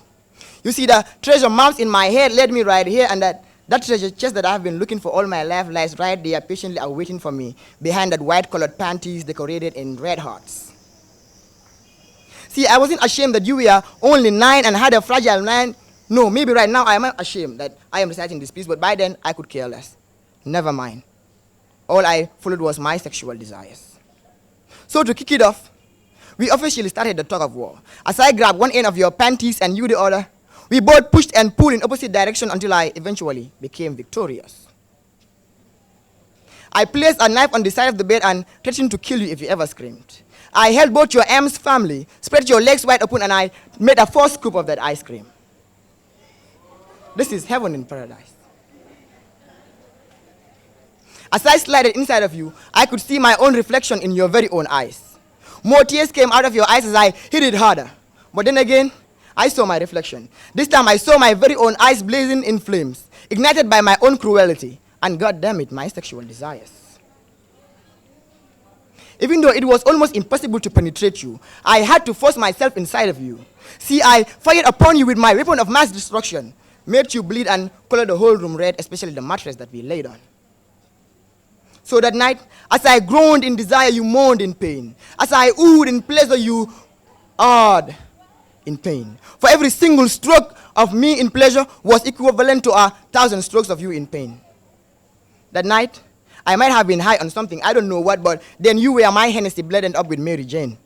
You see, the treasure mounts in my head led me right here, and that treasure chest that I have been looking for all my life lies right there patiently awaiting for me behind that white-colored panties decorated in red hearts. See, I wasn't ashamed that you were only 9 and had a fragile mind. No, maybe right now I am ashamed that I am reciting this piece, but by then I could care less. Never mind. All I followed was my sexual desires. So to kick it off, we officially started the tug of war. As I grabbed one end of your panties and you the other, we both pushed and pulled in opposite direction until I eventually became victorious. I placed a knife on the side of the bed and threatened to kill you if you ever screamed. I held both your arms firmly, spread your legs wide open, and I made a 4 scoop of that ice cream. This is heaven in paradise. As I slided inside of you, I could see my own reflection in your very own eyes. More tears came out of your eyes as I hit it harder. But then again, I saw my reflection. This time I saw my very own eyes blazing in flames, ignited by my own cruelty, and goddamn it, my sexual desires. Even though it was almost impossible to penetrate you, I had to force myself inside of you. See, I fired upon you with my weapon of mass destruction, made you bleed and colored the whole room red, especially the mattress that we laid on. So that night, as I groaned in desire, you moaned in pain. As I oohed in pleasure, you awed in pain. For every single stroke of me in pleasure was equivalent to 1,000 strokes of you in pain. That night, I might have been high on something, I don't know what, but then you were my Hennessy blended up with Mary Jane.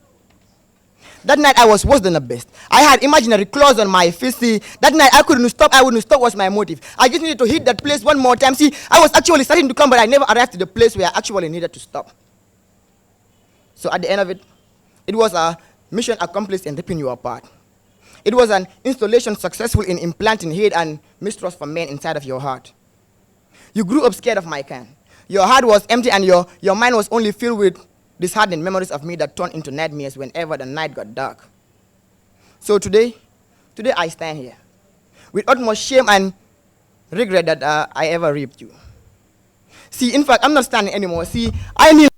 That night I was worse than the best. I had imaginary claws on my face. See, that night I couldn't stop. I wouldn't stop was my motive. I just needed to hit that place one more time. See, I was actually starting to come, but I never arrived to the place where I actually needed to stop. So at the end of it, it was a mission accomplished in ripping you apart. It was an installation successful in implanting hate and mistrust for men inside of your heart. You grew up scared of my kind. Your heart was empty and your mind was only filled with disheartening memories of me that turned into nightmares whenever the night got dark. So today I stand here with utmost shame and regret that I ever raped you. See, in fact, I'm not standing anymore. See, I need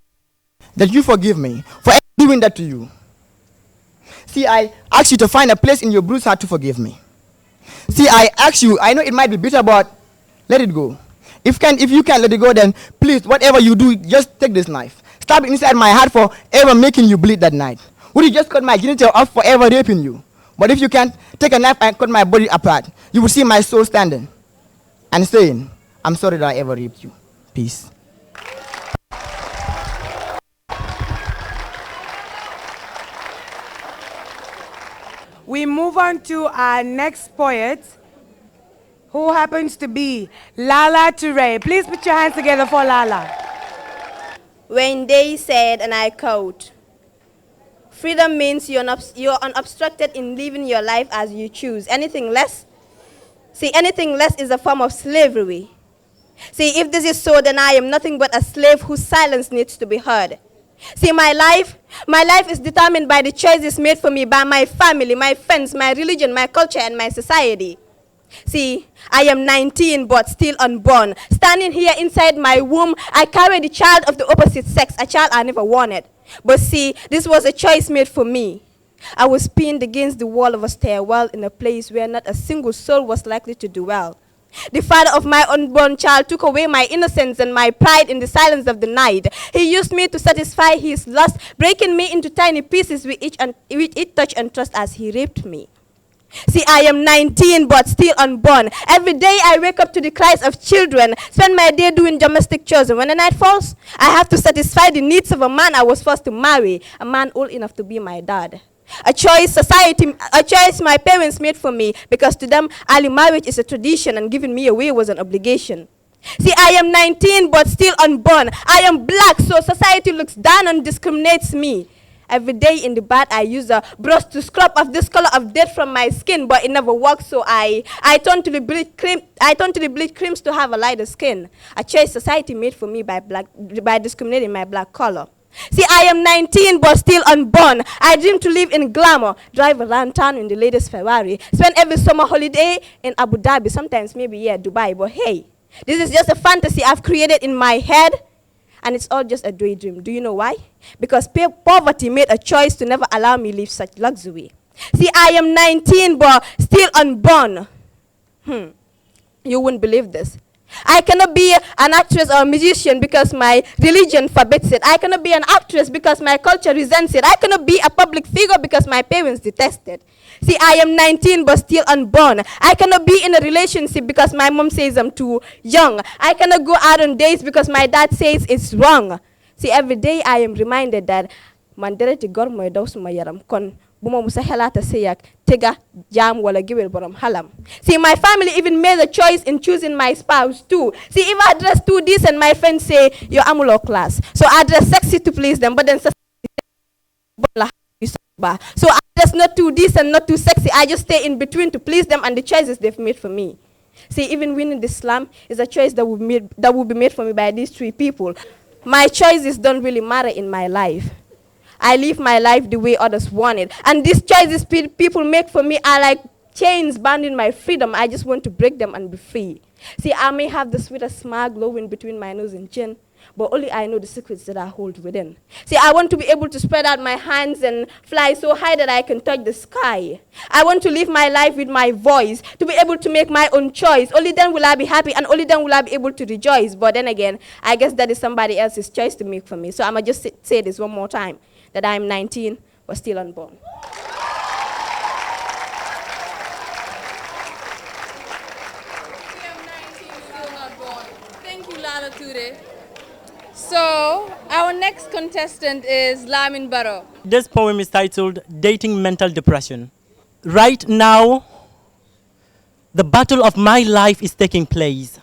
that you forgive me for doing that to you. See, I ask you to find a place in your bruised heart to forgive me. See, I ask you, I know it might be bitter, but let it go. If you can't let it go, then please, whatever you do, just take this knife. Stab it inside my heart for ever making you bleed that night. Would you just cut my genital off for ever raping you? But if you can't, take a knife and cut my body apart. You will see my soul standing and saying, I'm sorry that I ever raped you. Peace. We move on to our next poet, who happens to be Lala Toure. Please put your hands together for Lala. When they said, and I quote, freedom means you're unobstructed in living your life as you choose. Anything less is a form of slavery. See, if this is so, then I am nothing but a slave whose silence needs to be heard. See, my life is determined by the choices made for me by my family, my friends, my religion, my culture, and my society. See, I am 19 but still unborn. Standing here inside my womb, I carry the child of the opposite sex, a child I never wanted. But see, this was a choice made for me. I was pinned against the wall of a stairwell in a place where not a single soul was likely to dwell. The father of my unborn child took away my innocence and my pride in the silence of the night. He used me to satisfy his lust, breaking me into tiny pieces with each touch and trust as he raped me. See, I am 19 but still unborn. Every day I wake up to the cries of children, spend my day doing domestic chores, and when the night falls, I have to satisfy the needs of a man I was forced to marry, a man old enough to be my dad. A choice my parents made for me, because to them, early marriage is a tradition and giving me away was an obligation. See, I am 19 but still unborn. I am black, so society looks down and discriminates me. Every day in the bath, I use a brush to scrub off this color of death from my skin, but it never works, so I turn to the bleach creams to have a lighter skin. A choice society made for me by discriminating my black color. See, I am 19 but still unborn. I dream to live in glamour, drive around town in the latest Ferrari, spend every summer holiday in Abu Dhabi, sometimes maybe Dubai, but hey, this is just a fantasy I've created in my head. And it's all just a daydream. Do you know why? Because poverty made a choice to never allow me live such luxury. See, I am 19 but still unborn. You wouldn't believe this. I cannot be an actress or a musician because my religion forbids it. I cannot be an actress because my culture resents it. I cannot be a public figure because my parents detest it. See, I am 19 but still unborn. I cannot be in a relationship because my mom says I'm too young. I cannot go out on dates because my dad says it's wrong. See, every day I am reminded that mandereti gor moy daw suma yaram kon buma musa helata sayak tega jam wala giwel borom halam. See, my family even made a choice in choosing my spouse too. See, if I dress too decent, my friends say you're amulo class. So I dress sexy to please them, but then so I dress not too decent, not too sexy. I just stay in between to please them and the choices they've made for me. See, even winning the slam is a choice that will be made for me by these three people. My choices don't really matter in my life. I live my life the way others want it. And these choices people make for me are like chains binding my freedom. I just want to break them and be free. See, I may have the sweetest smile glowing between my nose and chin, but only I know the secrets that I hold within. See, I want to be able to spread out my hands and fly so high that I can touch the sky. I want to live my life with my voice, to be able to make my own choice. Only then will I be happy, and only then will I be able to rejoice. But then again, I guess that is somebody else's choice to make for me. So I'm going to just say this one more time, that I'm 19 but still unborn. Thank you, Lala Toure. So, our next contestant is Lamin Baro. This poem is titled Dating Mental Depression. Right now, the battle of my life is taking place.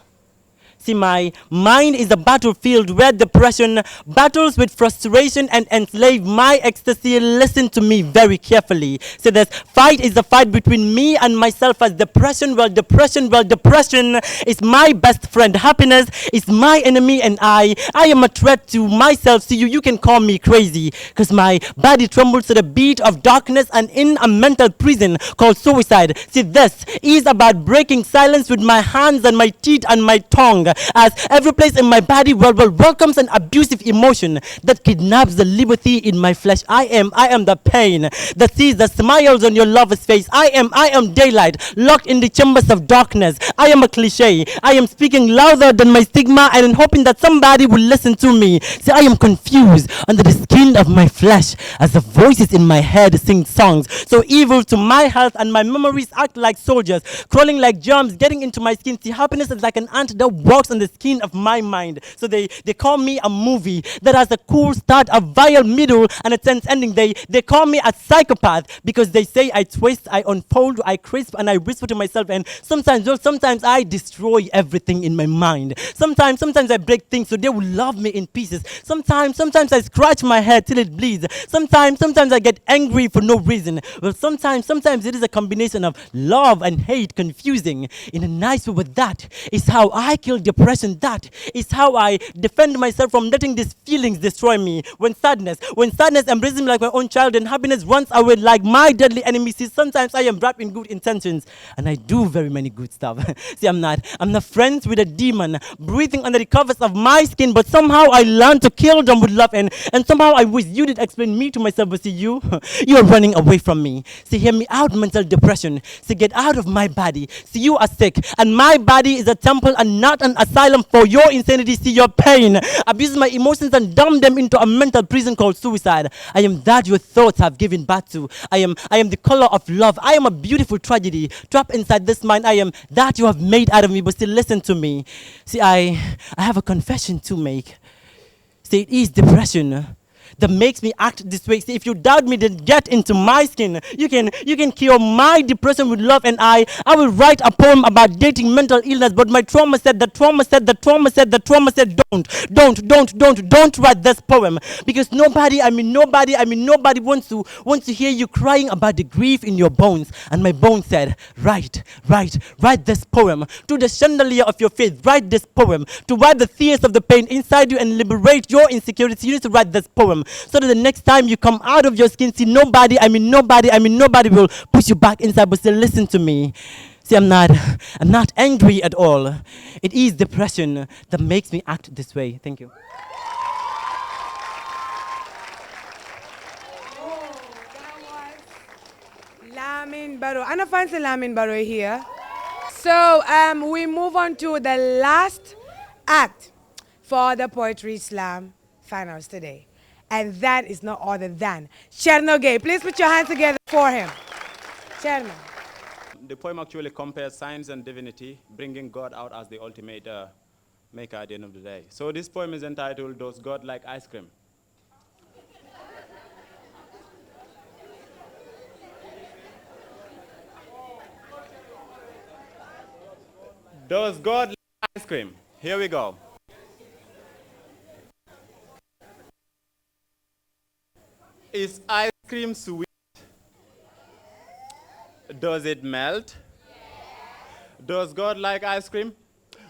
See, my mind is a battlefield where depression battles with frustration and enslave my ecstasy. Listen to me very carefully. See, this fight is a fight between me and myself as depression. Well, depression is my best friend. Happiness is my enemy, and I am a threat to myself. See, you can call me crazy because my body trembles to the beat of darkness and in a mental prison called suicide. See, this is about breaking silence with my hands and my teeth and my tongue, as every place in my body welcomes an abusive emotion that kidnaps the liberty in my flesh. I am the pain that sees the smiles on your lover's face. I am daylight locked in the chambers of darkness. I am a cliche. I am speaking louder than my stigma and hoping that somebody will listen to me. See, I am confused under the skin of my flesh as the voices in my head sing songs so evil to my health, and my memories act like soldiers crawling like germs getting into my skin. See, happiness is like an ant that walks on the skin of my mind. So they call me a movie that has a cool start, a vile middle, and a tense ending. They call me a psychopath because they say I twist, I unfold, I crisp, and I whisper to myself. And sometimes I destroy everything in my mind. Sometimes I break things so they will love me in pieces. Sometimes I scratch my head till it bleeds. Sometimes I get angry for no reason. Well, sometimes it is a combination of love and hate confusing in a nice way. But that is how I kill depression. That is how I defend myself from letting these feelings destroy me. When sadness embraces me like my own child, and happiness runs away like my deadly enemy. See, sometimes I am wrapped in good intentions and I do very many good stuff. See, I'm not friends with a demon breathing under the covers of my skin, but somehow I learned to kill them with love, and somehow I wish you did explain me to myself. But see, you are running away from me. See, hear me out, mental depression. See, get out of my body. See, you are sick and my body is a temple and not an asylum for your insanity. See, your pain abuses my emotions and dump them into a mental prison called suicide. I am that your thoughts have given birth to. I am the color of love. I am a beautiful tragedy trapped inside this mind. I am that you have made out of me. But still, listen to me. See, I have a confession to make. See, it is depression that makes me act this way. See, if you doubt me, then get into my skin. You can cure my depression with love, and I will write a poem about dating mental illness. But my trauma said don't write this poem, because nobody wants to hear you crying about the grief in your bones. And my bones said, write this poem to the chandelier of your faith. Write this poem to wipe the tears of the pain inside you and liberate your insecurity. You need to write this poem so that the next time you come out of your skin, see, nobody will push you back inside. But still, listen to me. See, I'm not angry at all. It is depression that makes me act this way. Thank you. Lamin Baro. Ana fancy Lamin Baro here. So we move on to the last act for the Poetry Slam finals today. And that is no other than Chernoge. Please put your hands together for him. Cherno. The poem actually compares science and divinity, bringing God out as the ultimate maker at the end of the day. So this poem is entitled, Does God Like Ice Cream? Does God like ice cream? Here we go. Is ice cream sweet? Does it melt? Does God like ice cream?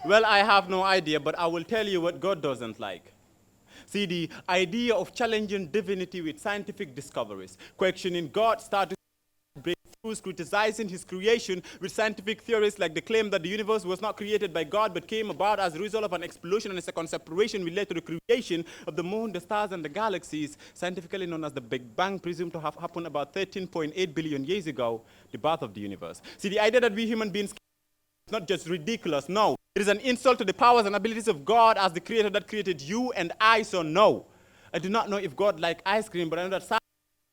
Well, I have no idea, but I will tell you what God doesn't like. See, the idea of challenging divinity with scientific discoveries, questioning God, started breakthroughs, criticizing his creation with scientific theories like the claim that the universe was not created by God but came about as a result of an explosion and a second separation which led to the creation of the moon, the stars, and the galaxies, scientifically known as the Big Bang, presumed to have happened about 13.8 billion years ago, the birth of the universe. See, the idea that we human beings is not just ridiculous, no. It is an insult to the powers and abilities of God as the creator that created you and I, so no. I do not know if God likes ice cream, but I know that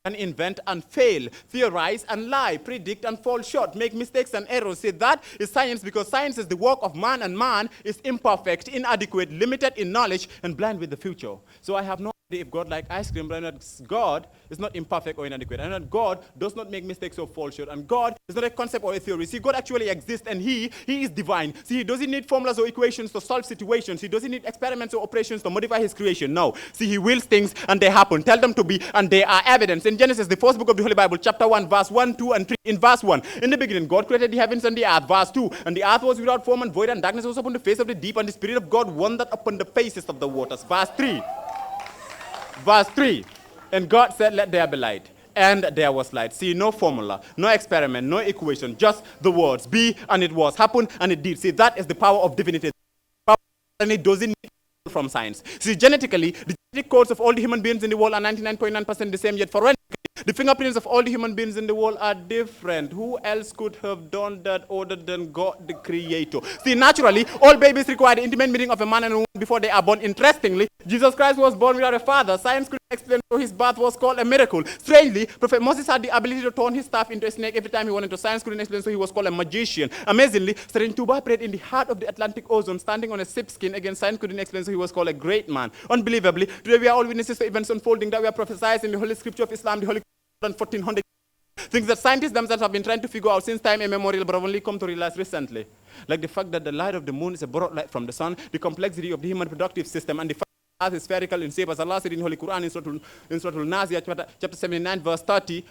and invent and fail, theorize and lie, predict and fall short, make mistakes and errors. See, that is science, because science is the work of man, and man is imperfect, inadequate, limited in knowledge, and blind with the future. So I have no idea if God likes ice cream, but I know God is not imperfect or inadequate. I know that God does not make mistakes or fall short, and God is not a concept or a theory. See, God actually exists, and He is divine. See, He doesn't need formulas or equations to solve situations. He doesn't need experiments or operations to modify His creation. No. See, He wills things, and they happen. Tell them to be, and they are evidence. In Genesis, the first book of the Holy Bible, chapter 1, verse 1, 2, and 3. In verse 1, in the beginning, God created the heavens and the earth. Verse 2, and the earth was without form and void, and darkness was upon the face of the deep, and the Spirit of God wandered upon the faces of the waters. Verse 3. Verse 3, and God said, let there be light. And there was light. See, no formula, no experiment, no equation, just the words. Be, and it was. Happen, and it did. See, that is the power of divinity. And it doesn't need from science. See, genetically, the genetic codes of all the human beings in the world are 99.9% the same, yet forensically, the fingerprints of all the human beings in the world are different. Who else could have done that other than God, the Creator? See, naturally, all babies require the intimate meeting of a man and a woman before they are born. Interestingly, Jesus Christ was born without a father. Science couldn't explain how his birth was called a miracle. Strangely, Prophet Moses had the ability to turn his staff into a snake every time he wanted to. Science couldn't explain, so he was called a magician. Amazingly, Serene Tuba prayed in the heart of the Atlantic Ocean, standing on a sheepskin. Again, science couldn't explain, so he was called a great man. Unbelievably, today we are all witnesses to events unfolding that were prophesied in the Holy Scripture of Islam, the Holy Quran, 1400. Things that scientists themselves have been trying to figure out since time immemorial, but have only come to realize recently. Like the fact that the light of the moon is a borrowed light from the sun, the complexity of the human reproductive system, and the fact that Earth is spherical in shape, as Allah said in Holy Quran in Surah Al-Naziyah, chapter 79, verse 30,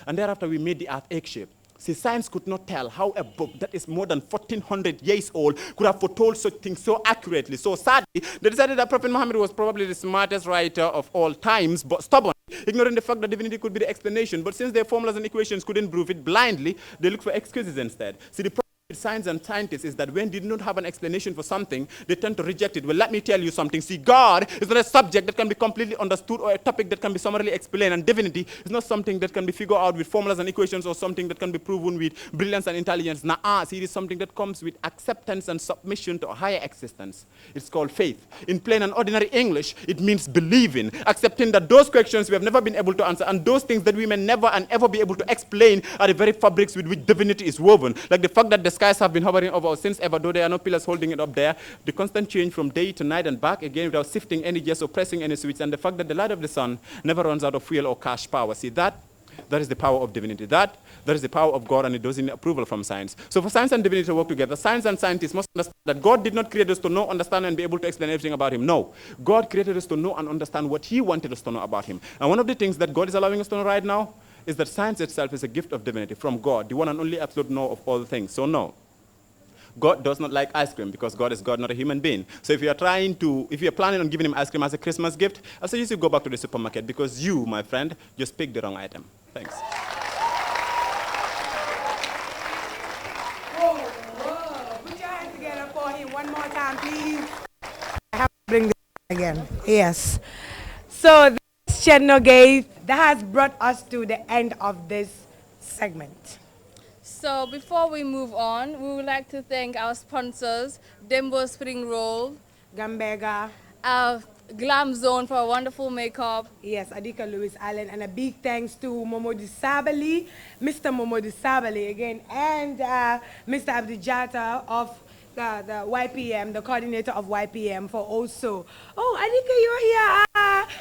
and thereafter we made the earth egg-shaped. See, science could not tell how a book that is more than 1400 years old could have foretold such things so accurately. So sadly, they decided that Prophet Muhammad was probably the smartest writer of all times, but stubborn, ignoring the fact that divinity could be the explanation. But since their formulas and equations couldn't prove it blindly, they looked for excuses instead. See, the problem with science and scientists is that when they do not have an explanation for something, they tend to reject it. Well, let me tell you something. See, God is not a subject that can be completely understood or a topic that can be summarily explained. And divinity is not something that can be figured out with formulas and equations or something that can be proven with brilliance and intelligence. See, it is something that comes with acceptance and submission to a higher existence. It's called faith. In plain and ordinary English, it means believing, accepting that those questions we have never been able to answer and those things that we may never and ever be able to explain are the very fabrics with which divinity is woven. Like the fact that the skies have been hovering over us since ever, though there are no pillars holding it up there. The constant change from day to night and back again without shifting any gears or pressing any switch. And the fact that the light of the sun never runs out of fuel or cash power. See, that is the power of divinity. That is the power of God, and it doesn't need approval from science. So for science and divinity to work together, science and scientists must understand that God did not create us to know, understand, and be able to explain everything about Him. No. God created us to know and understand what He wanted us to know about Him. And one of the things that God is allowing us to know right now is that science itself is a gift of divinity from God, the one and only absolute know of all things. So no. God does not like ice cream because God is God, not a human being. So if you are planning on giving Him ice cream as a Christmas gift, I suggest you go back to the supermarket because you, my friend, just picked the wrong item. Thanks. Whoa. Put your hands together for him one more time, please. I have to bring this again. Yes. So this Chedno Gate, that has brought us to the end of this segment. So before we move on, we would like to thank our sponsors, Dembo Spring Roll, Gambega, Glam Zone for a wonderful makeup. Yes, Adika Lewis Allen, and a big thanks to Momodi Sabali, Mr. Momodi Sabali again, and Mr. Abdijata of the YPM, the coordinator of YPM, for also. Oh, Adika, you're here.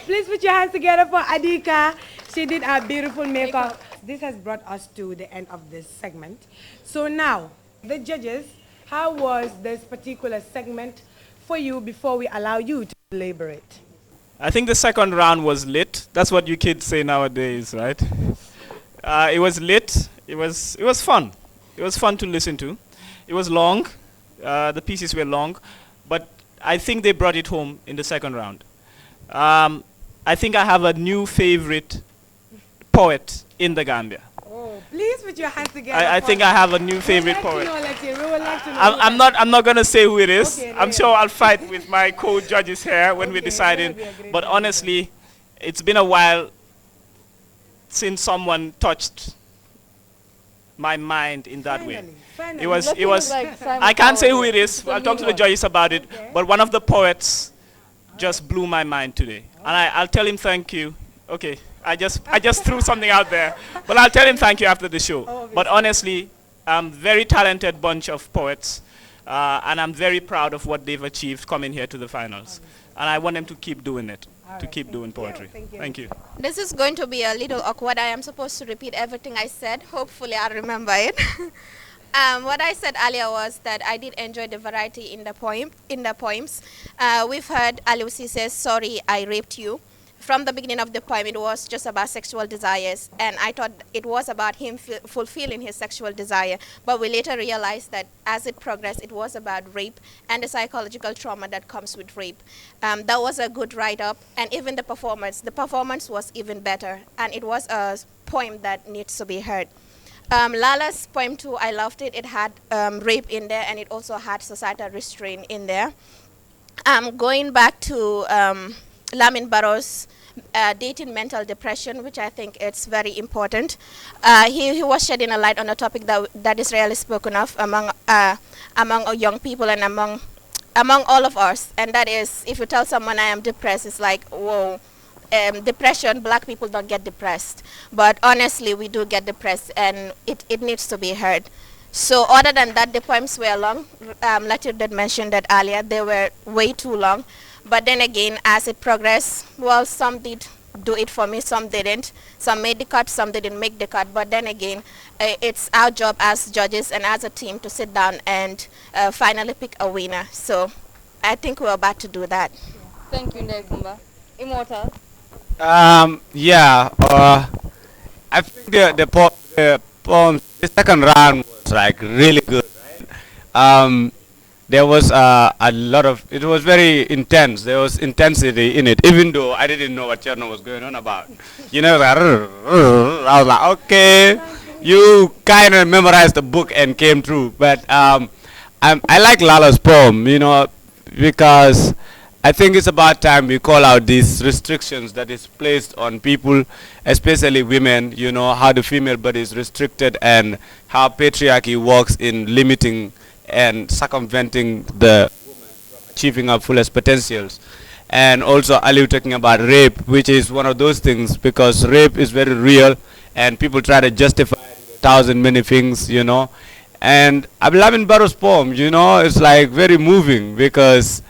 Please put your hands together for Adika. She did a beautiful makeup. This has brought us to the end of this segment. So now, the judges, how was this particular segment for you before we allow you to elaborate? I think the second round was lit. That's what you kids say nowadays, right? It was lit. It was fun. It was fun to listen to. It was long. The pieces were long, but I think they brought it home in the second round. I think I have a new favorite poet in the Gambia. Oh, please put your hands together. I think I have a new favorite poet. I'm not going to say who it is. Okay, I'm sure I'll fight with my co-judges here when we're deciding. But honestly, it's been a while since someone touched my mind in that way. It was. I can't say who it is. I'll talk to the judges about it. Okay. But one of the poets just blew my mind today, and I'll tell him thank you. Okay, I just threw something out there. But I'll tell him thank you after the show. But honestly, very talented bunch of poets. And I'm very proud of what they've achieved coming here to the finals. And I want them to keep doing it, to keep doing poetry. Thank you. This is going to be a little awkward. I am supposed to repeat everything I said. Hopefully I'll remember it. What I said earlier was that I did enjoy the variety in the poems. We've heard Aliou Ceesay, "Sorry, I raped you." From the beginning of the poem, it was just about sexual desires, and I thought it was about him fulfilling his sexual desire. But we later realized that as it progressed, it was about rape and the psychological trauma that comes with rape. That was a good write-up, and even the performance was even better, and it was a poem that needs to be heard. Lala's poem too, I loved it. It had rape in there, and it also had societal restraint in there. Going back to Lamin Barrow's dating mental depression, which I think it's very important. He was shedding a light on a topic that is rarely spoken of among young people and among all of us, and that is, if you tell someone I am depressed, it's like, whoa. Depression, black people don't get depressed, but honestly we do get depressed, and it needs to be heard. So other than that, the poems were long. Latif did mention that earlier, they were way too long, but then again, as it progressed, well, some did do it for me, some didn't. Some made the cut, some didn't make the cut, but then again, it's our job as judges and as a team to sit down and finally pick a winner. So I think we're about to do that. Thank you, Ndekumba. Immortal. Yeah, I think the poem, the second round was like really good. Right? There was a lot of, it was very intense. There was intensity in it, even though I didn't know what Cherno was going on about. You know, like, I was like, okay, you kind of memorized the book and came through. But I like Lala's poem, you know, because I think it's about time we call out these restrictions that is placed on people, especially women, you know, how the female body is restricted and how patriarchy works in limiting and circumventing the woman from achieving her fullest potentials. And also Aliou talking about rape, which is one of those things, because rape is very real and people try to justify it with 1,000 many things, you know. And Lamin Barrow's poem, you know, it's like very moving because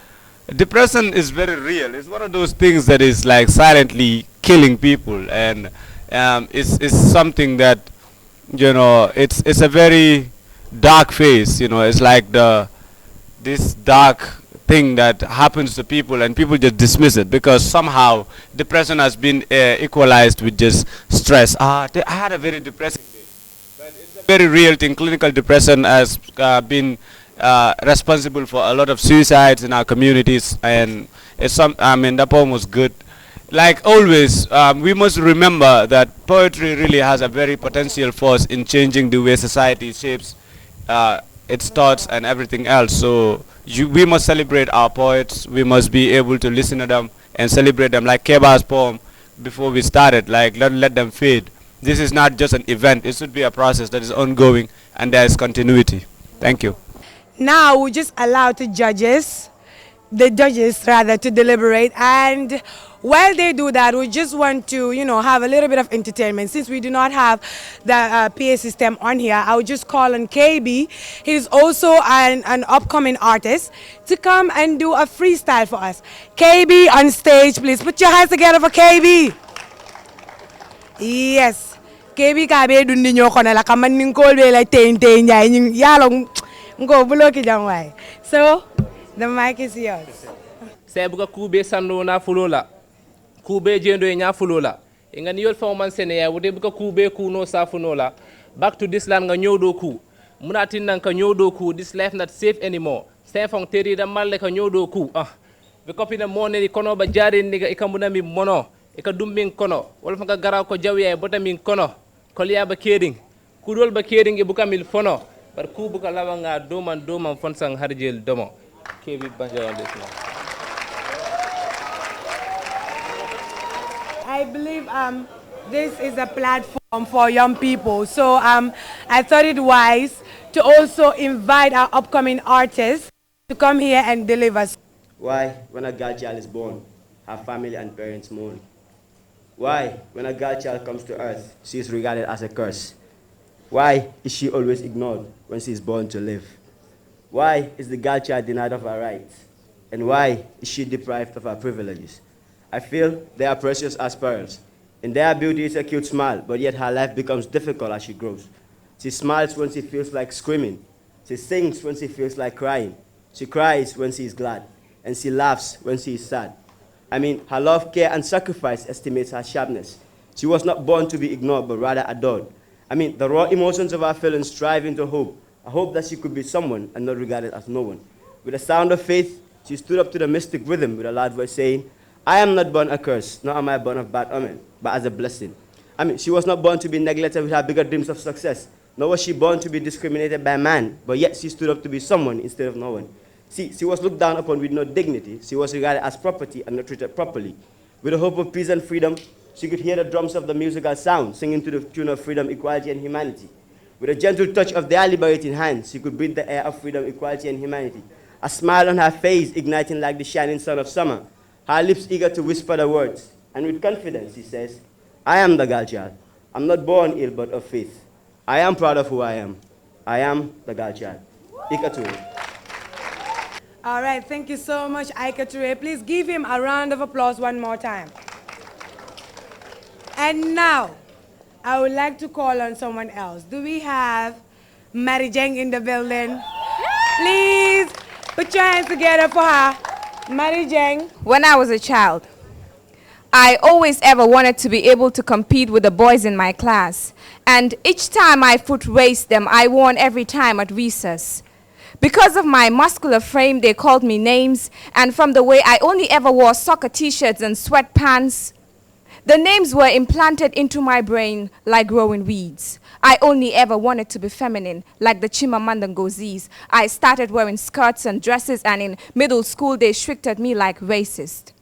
depression is very real. It's one of those things that is like silently killing people, and it's something that, you know, it's a very dark phase. You know, it's like this dark thing that happens to people, and people just dismiss it because somehow depression has been equalized with just stress. I had a very depressing day, but it's a very real thing. Clinical depression has been responsible for a lot of suicides in our communities, and the poem was good. Like always, we must remember that poetry really has a very potential force in changing the way society shapes its thoughts and everything else. So we must celebrate our poets. We must be able to listen to them and celebrate them. Like Keba's poem before we started, like let them fade. This is not just an event. It should be a process that is ongoing, and there is continuity. Thank you. Now we just allow the judges to deliberate, and while they do that, we just want to, you know, have a little bit of entertainment. Since we do not have the PA system on here, I would just call on KB. He's also an upcoming artist, to come and do a freestyle for us. KB on stage, please. Put your hands together for KB. Yes. KB kabe dundi nyoko na la kaman ningkol be la ten yalong. So, the mic is yours. Sebuka kube sando na fulola. Kube jendo nya fulola. Inga niyol fa man sene ya wude buka kube kuno sa funola. Back to this land nga nyodo ku. Munatin nan ka nyodo ku, this life not safe anymore. Sen fong teri da malle ka nyodo ku. Be kopi na mone di kono ba jari niga ikamuna mi mono. Ika dumbing kono. Wala fa ka garaw ko jawiya bota min kono. Koliya ba kering. Kudol ba kering ibuka mil fono. But kubuka lawanga doman fonsang harjel domo. KB Banja on this one. I believe this is a platform for young people. So I thought it wise to also invite our upcoming artists to come here and deliver. Why, when a girl child is born, her family and parents mourn. Why, when a girl child comes to earth, she is regarded as a curse? Why is she always ignored when she is born to live? Why is the girl child denied of her rights? And why is she deprived of her privileges? I feel they are precious as pearls. In their beauty is a cute smile, but yet her life becomes difficult as she grows. She smiles when she feels like screaming. She sings when she feels like crying. She cries when she is glad. And she laughs when she is sad. I mean, her love, care, and sacrifice estimates her sharpness. She was not born to be ignored, but rather adored. I mean, the raw emotions of her feelings strive into hope, a hope that she could be someone and not regarded as no one. With a sound of faith, she stood up to the mystic rhythm with a loud voice saying, I am not born a curse, nor am I born of bad omen, but as a blessing. I mean, she was not born to be neglected with her bigger dreams of success, nor was she born to be discriminated by man, but yet she stood up to be someone instead of no one. See, she was looked down upon with no dignity. She was regarded as property and not treated properly. With the hope of peace and freedom, she could hear the drums of the musical sound, singing to the tune of freedom, equality, and humanity. With a gentle touch of their liberating hands, she could breathe the air of freedom, equality, and humanity. A smile on her face, igniting like the shining sun of summer. Her lips eager to whisper the words. And with confidence, she says, I am the girl child. I'm not born ill, but of faith. I am proud of who I am. I am the girl child. Isatou. All right, thank you so much, Isatou. Please give him a round of applause one more time. And now, I would like to call on someone else. Do we have Mary Jeng in the building? Please put your hands together for her. Mary Jeng. When I was a child, I always ever wanted to be able to compete with the boys in my class. And each time I foot raced them, I won every time at recess. Because of my muscular frame, they called me names. And from the way I only ever wore soccer t-shirts and sweatpants, the names were implanted into my brain like growing weeds. I only ever wanted to be feminine, like the Chimamanda Ngozis. I started wearing skirts and dresses, and in middle school, they shrieked at me like racist.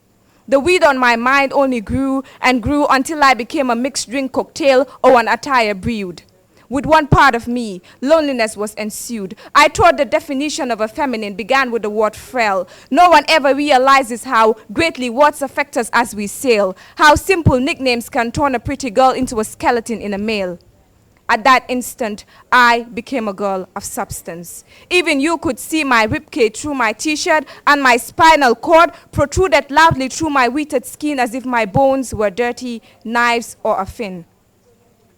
The weed on my mind only grew and grew until I became a mixed drink cocktail or an attire brewed. With one part of me, loneliness was ensued. I thought the definition of a feminine began with the word frail. No one ever realizes how greatly words affect us as we sail, how simple nicknames can turn a pretty girl into a skeleton in a male. At that instant, I became a girl of substance. Even you could see my ribcage through my t-shirt, and my spinal cord protruded loudly through my wheated skin as if my bones were dirty knives or a fin.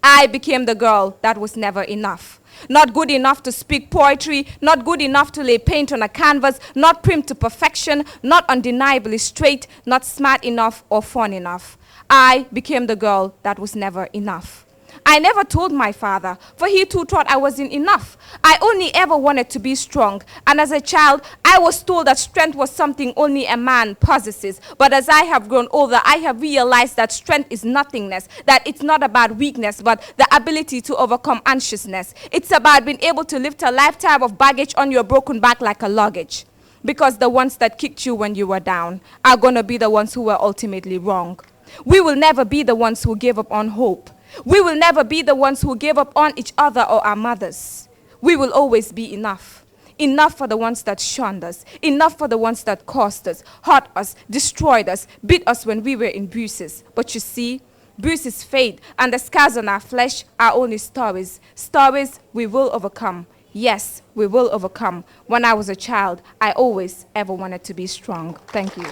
I became the girl that was never enough. Not good enough to speak poetry, not good enough to lay paint on a canvas, not prim to perfection, not undeniably straight, not smart enough or fun enough. I became the girl that was never enough. I never told my father, for he too thought I wasn't enough. I only ever wanted to be strong, and as a child, I was told that strength was something only a man possesses. But as I have grown older, I have realized that strength is nothingness, that it's not about weakness, but the ability to overcome anxiousness. It's about being able to lift a lifetime of baggage on your broken back like a luggage. Because the ones that kicked you when you were down are going to be the ones who were ultimately wrong. We will never be the ones who gave up on hope. We will never be the ones who gave up on each other or our mothers. We will always be enough. Enough for the ones that shunned us. Enough for the ones that caused us, hurt us, destroyed us, beat us when we were in bruises. But you see, bruises fade, and the scars on our flesh are only stories. Stories we will overcome. Yes, we will overcome. When I was a child, I always ever wanted to be strong. Thank you.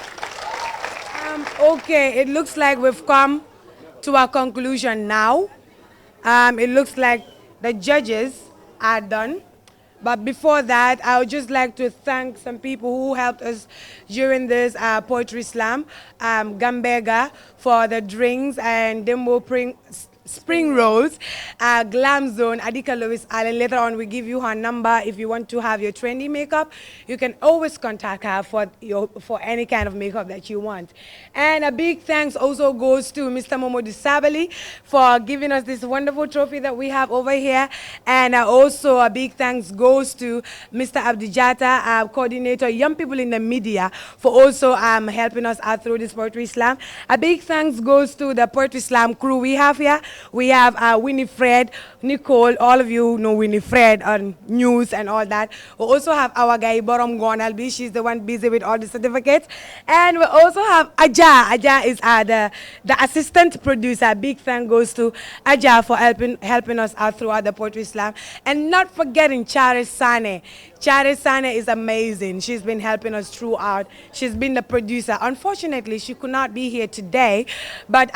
Okay, it looks like we've come to our conclusion now. It looks like the judges are done. But before that, I would just like to thank some people who helped us during this Poetry Slam. Gambega for the drinks and Dembo Spring Rolls, Glam Zone, Adika Lewis Allen. Later on, we give you her number. If you want to have your trendy makeup, you can always contact her for any kind of makeup that you want. And a big thanks also goes to Mr. Momo Disabali for giving us this wonderful trophy that we have over here. And also a big thanks goes to Mr. Abdijata, coordinator, Young People in the Media, for also helping us out through this Poetry Slam. A big thanks goes to the Poetry Slam crew we have here. We have Winifred, Nicole, all of you know Winifred on news and all that. We also have our guy Borom Gonalbi, she's the one busy with all the certificates. And we also have Aja. Aja is the assistant producer. Big thank goes to Aja for helping us out throughout the Poetry Slam. And not forgetting Charis Sane. Charis Sane is amazing. She's been helping us throughout. She's been the producer. Unfortunately, she could not be here today. But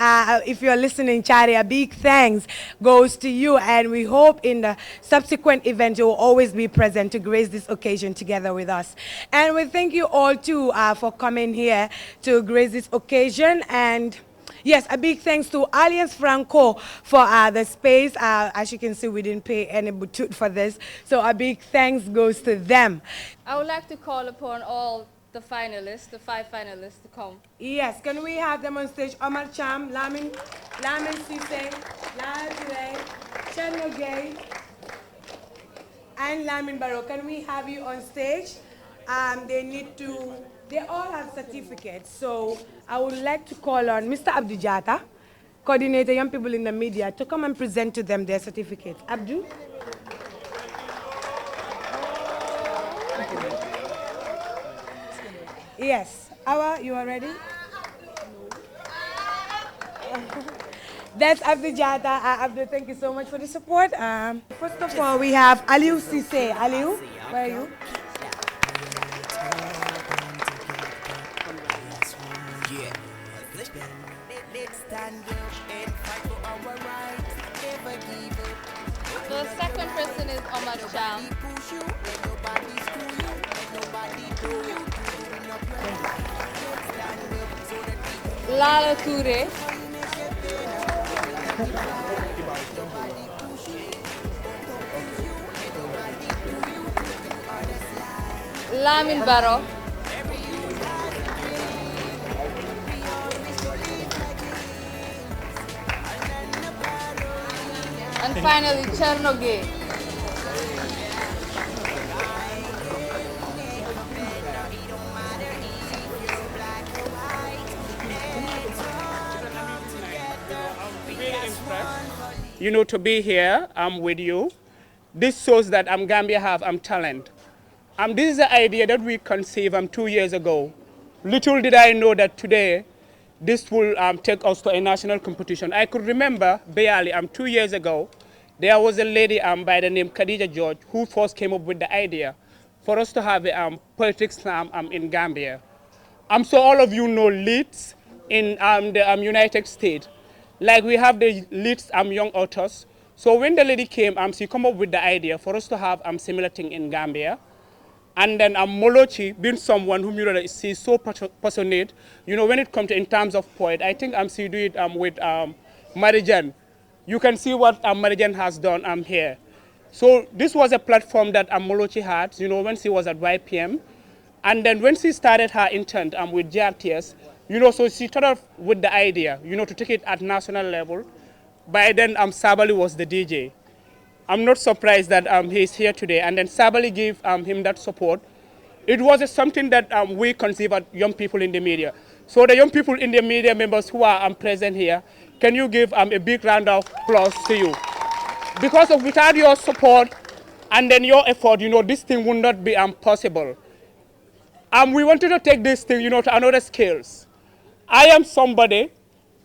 if you're listening, Chari, a big thanks goes to you. And we hope in the subsequent event you will always be present to grace this occasion together with us. And we thank you all too for coming here to grace this occasion. And yes, a big thanks to Alliance Franco for the space. As you can see, we didn't pay any butut for this. So a big thanks goes to them. I would like to call upon all the finalists, the 5 finalists, to come. Yes, can we have them on stage? Omar Cham, Lamin Ceeesay, Lajure, Chenogay, and Lamin Barrow. Can we have you on stage? They all have certificates. So I would like to call on Mr. Abdou Jata, coordinator young people in the media, to come and present to them their certificates. Abdou? Yes. Awa, you are ready? That's Abdou Jata. Abdou, thank you so much for the support. First of all, we have Aliou Ceeesay. Aliou, where are you? The second person is Omar Cham. Lala Toure. Lamin Barrow. And finally, Chenogay. You know, to be here, I'm with you. This shows that Gambia have talent. This is the idea that we conceived 2 years ago. Little did I know that today, this will take us to a national competition. I could remember, barely, 2 years ago, there was a lady by the name Khadija George who first came up with the idea for us to have a poetry slam in Gambia. So all of you know Leeds in the United States. Like we have the Leeds young authors. So when the lady came, she came up with the idea for us to have similar thing in Gambia. And then Muloshi, being someone whom you know is so passionate, you know, when it comes to in terms of poet, I think she do it with Marijan. You can see what Marijan has done here. So this was a platform that Muloshi had, you know, when she was at YPM. And then when she started her intern with GRTS, you know, so she started off with the idea, you know, to take it at national level. By then, Sabali was the DJ. I'm not surprised that he's here today. And then Sabali gave him that support. It was something that we conceive as young people in the media. So the young people in the media members who are present here, can you give a big round of applause to you? Because without your support and then your effort, you know, this thing would not be possible. We wanted to take this thing, you know, to another scales. I am somebody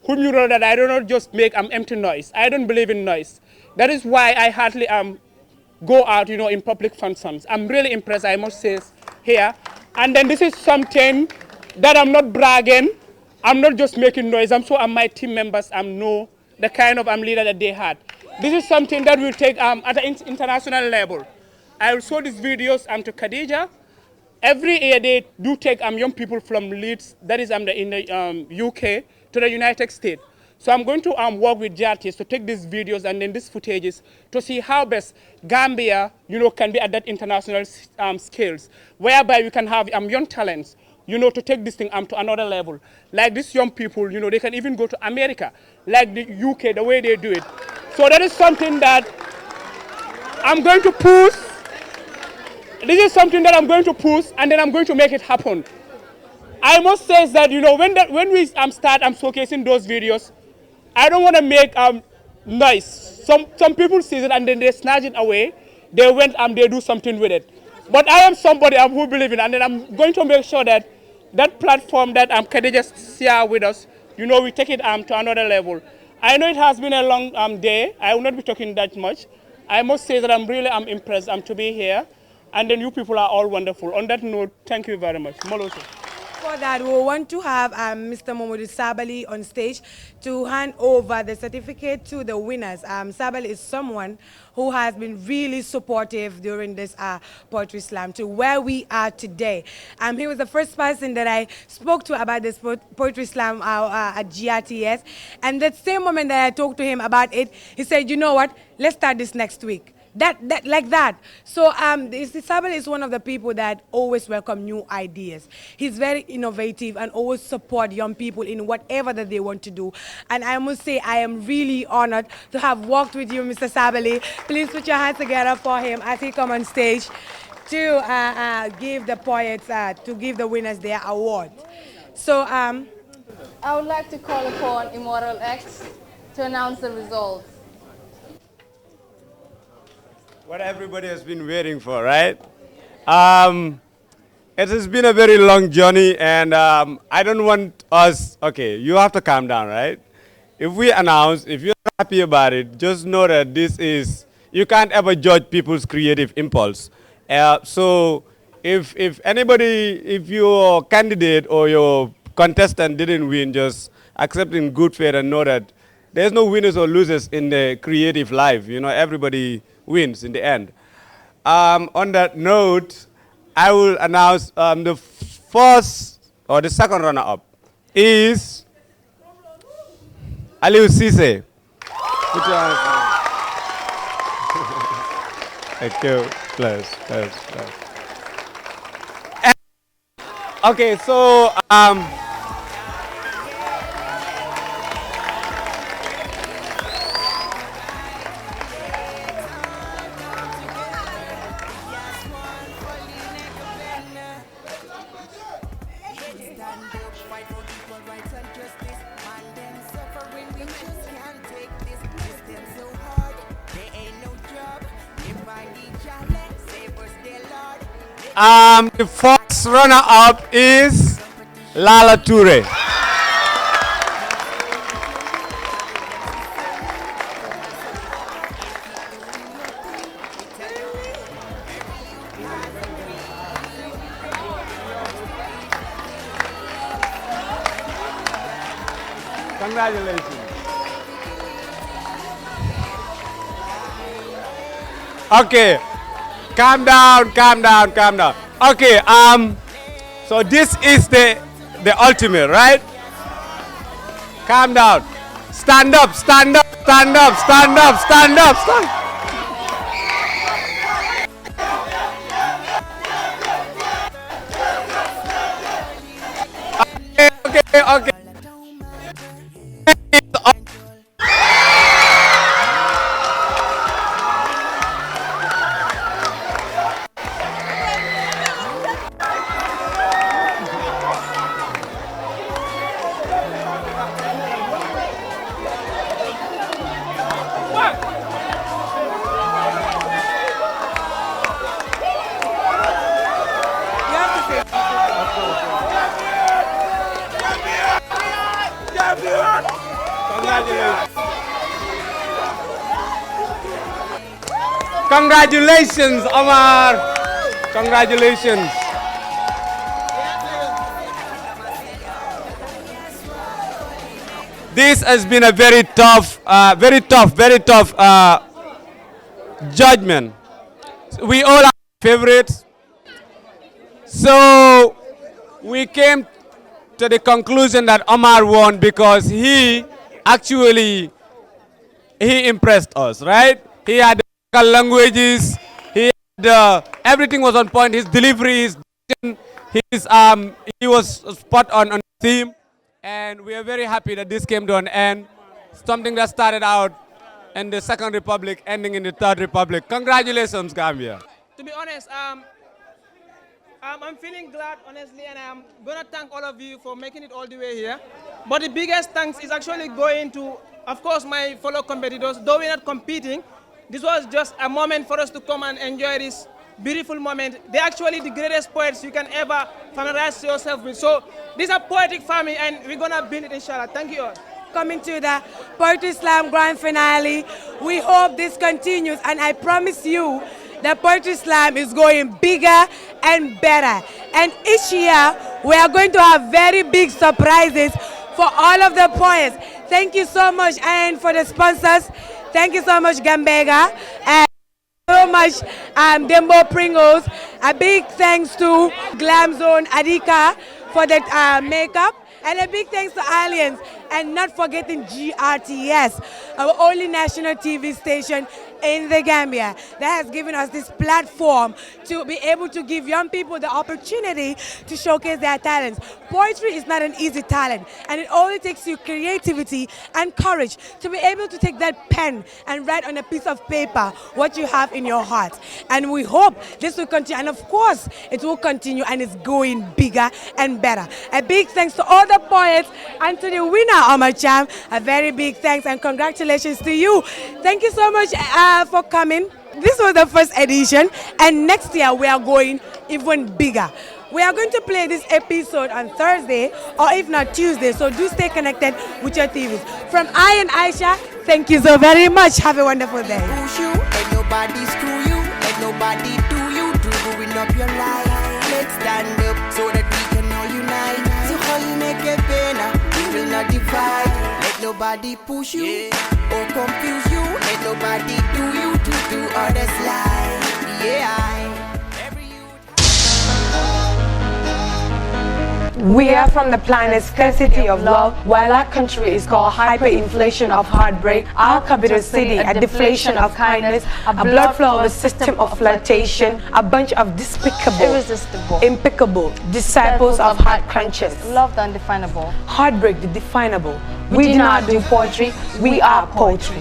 whom you know that I do not just make empty noise. I don't believe in noise. That is why I hardly go out, you know, in public functions. I'm really impressed, I must say, here. And then this is something that I'm not bragging. I'm not just making noise. I'm so my team members know the kind of leader that they had. This is something that we'll take at an international level. I will show these videos to Khadija. Every year they do take young people from Leeds, that is in the UK, to the United States. So I'm going to work with JRTs to take these videos and then these footages to see how best Gambia, you know, can be at that international scales, whereby we can have young talents, you know, to take this thing to another level. Like these young people, you know, they can even go to America, like the UK, the way they do it. So that is something that I'm going to push. This is something that I'm going to push, and then I'm going to make it happen. I must say that, you know, when we start showcasing those videos, I don't want to make nice. Some people see it and then they snatch it away. They went and they do something with it. But I am somebody who believes in, and then I'm going to make sure that that platform that Khadija just share with us, we take it to another level. I know it has been a long day. I will not be talking that much. I must say that I'm impressed to be here, and then you people are all wonderful. On that note, thank you very much. Muloshi. For that, we want to have Mr. Momodu Sabali on stage to hand over the certificate to the winners. Sabali is someone who has been really supportive during this Poetry Slam to where we are today. He was the first person that I spoke to about this Poetry Slam at GRTS. And that same moment that I talked to him about it, he said, you know what, let's start this next week. Like that. So Sabali is one of the people that always welcome new ideas. He's very innovative and always support young people in whatever that they want to do. And I must say, I am really honored to have worked with you, Mr. Sabali. Please put your hands together for him as he come on stage to give the poets, to give the winners their award. So I would like to call upon Immortal X to announce the results. What everybody has been waiting for, right? It has been a very long journey, and I don't want us, okay, you have to calm down, right? If we announce, if you're happy about it, just know that this is, you can't ever judge people's creative impulse. So if anybody, if your candidate or your contestant didn't win, just accept in good faith and know that there's no winners or losers in the creative life. Everybody wins in the end. On that note, I will announce the first or the second runner-up is Ceeesay. Thank you. Plus. Okay, so the first runner-up is Lala Toure. Congratulations. Okay. Calm down. Okay, so this is the ultimate, right? Calm down. Stand up. Okay. Congratulations, Omar. Congratulations. This has been a very tough judgment. We all have favorites. So we came to the conclusion that Omar won because he impressed us, right? He had the local languages, everything was on point, his delivery, his diction, he was spot on the theme, and we are very happy that this came to an end. Something that started out in the Second Republic, ending in the Third Republic. Congratulations, Gambia. To be honest, I'm feeling glad, honestly, and I'm going to thank all of you for making it all the way here. But the biggest thanks is actually going to of course, my fellow competitors, though we're not competing, this was just a moment for us to come and enjoy this beautiful moment. They're actually the greatest poets you can ever familiarize yourself with. So this is a poetic family, and we're going to build it, inshallah. Thank you all. Coming to the Poetry Slam Grand Finale. We hope this continues, and I promise you the Poetry Slam is going bigger and better. And each year, we are going to have very big surprises for all of the poets. Thank you so much, and for the sponsors, thank you so much, Gambega, and so much, Dembo Pringles. A big thanks to Glam Zone Adika for the makeup, and a big thanks to Alliance, and not forgetting GRTS, our only national TV station in the Gambia that has given us this platform to be able to give young people the opportunity to showcase their talents. Poetry is not an easy talent, and it only takes you creativity and courage to be able to take that pen and write on a piece of paper what you have in your heart. And we hope this will continue, and of course it will continue, and it's going bigger and better. A big thanks to all the poets, and to the winner, Omar Cham, a very big thanks and congratulations to you. Thank you so much for coming. This was the first edition, and next year we are going even bigger. We are going to play this episode on Thursday, or if not Tuesday, so do stay connected with your TVs. From I and Aisha, thank you so very much. Have a wonderful day. Push you, let nobody screw you, let nobody do you, doing up your life. Let's stand up so that we can all unite. So how you make it better, we will not divide. Let nobody push you or confuse you, let nobody do you to do others lie. Yeah. We are from the planet Scarcity of Love. While our country is called hyperinflation of heartbreak, our capital city a deflation of kindness, a blood flow of a system of flirtation, a bunch of despicable, Irresistible, impeccable disciples of heart crunches. Love the undefinable. Heartbreak the definable. We do not do poetry, we are poetry.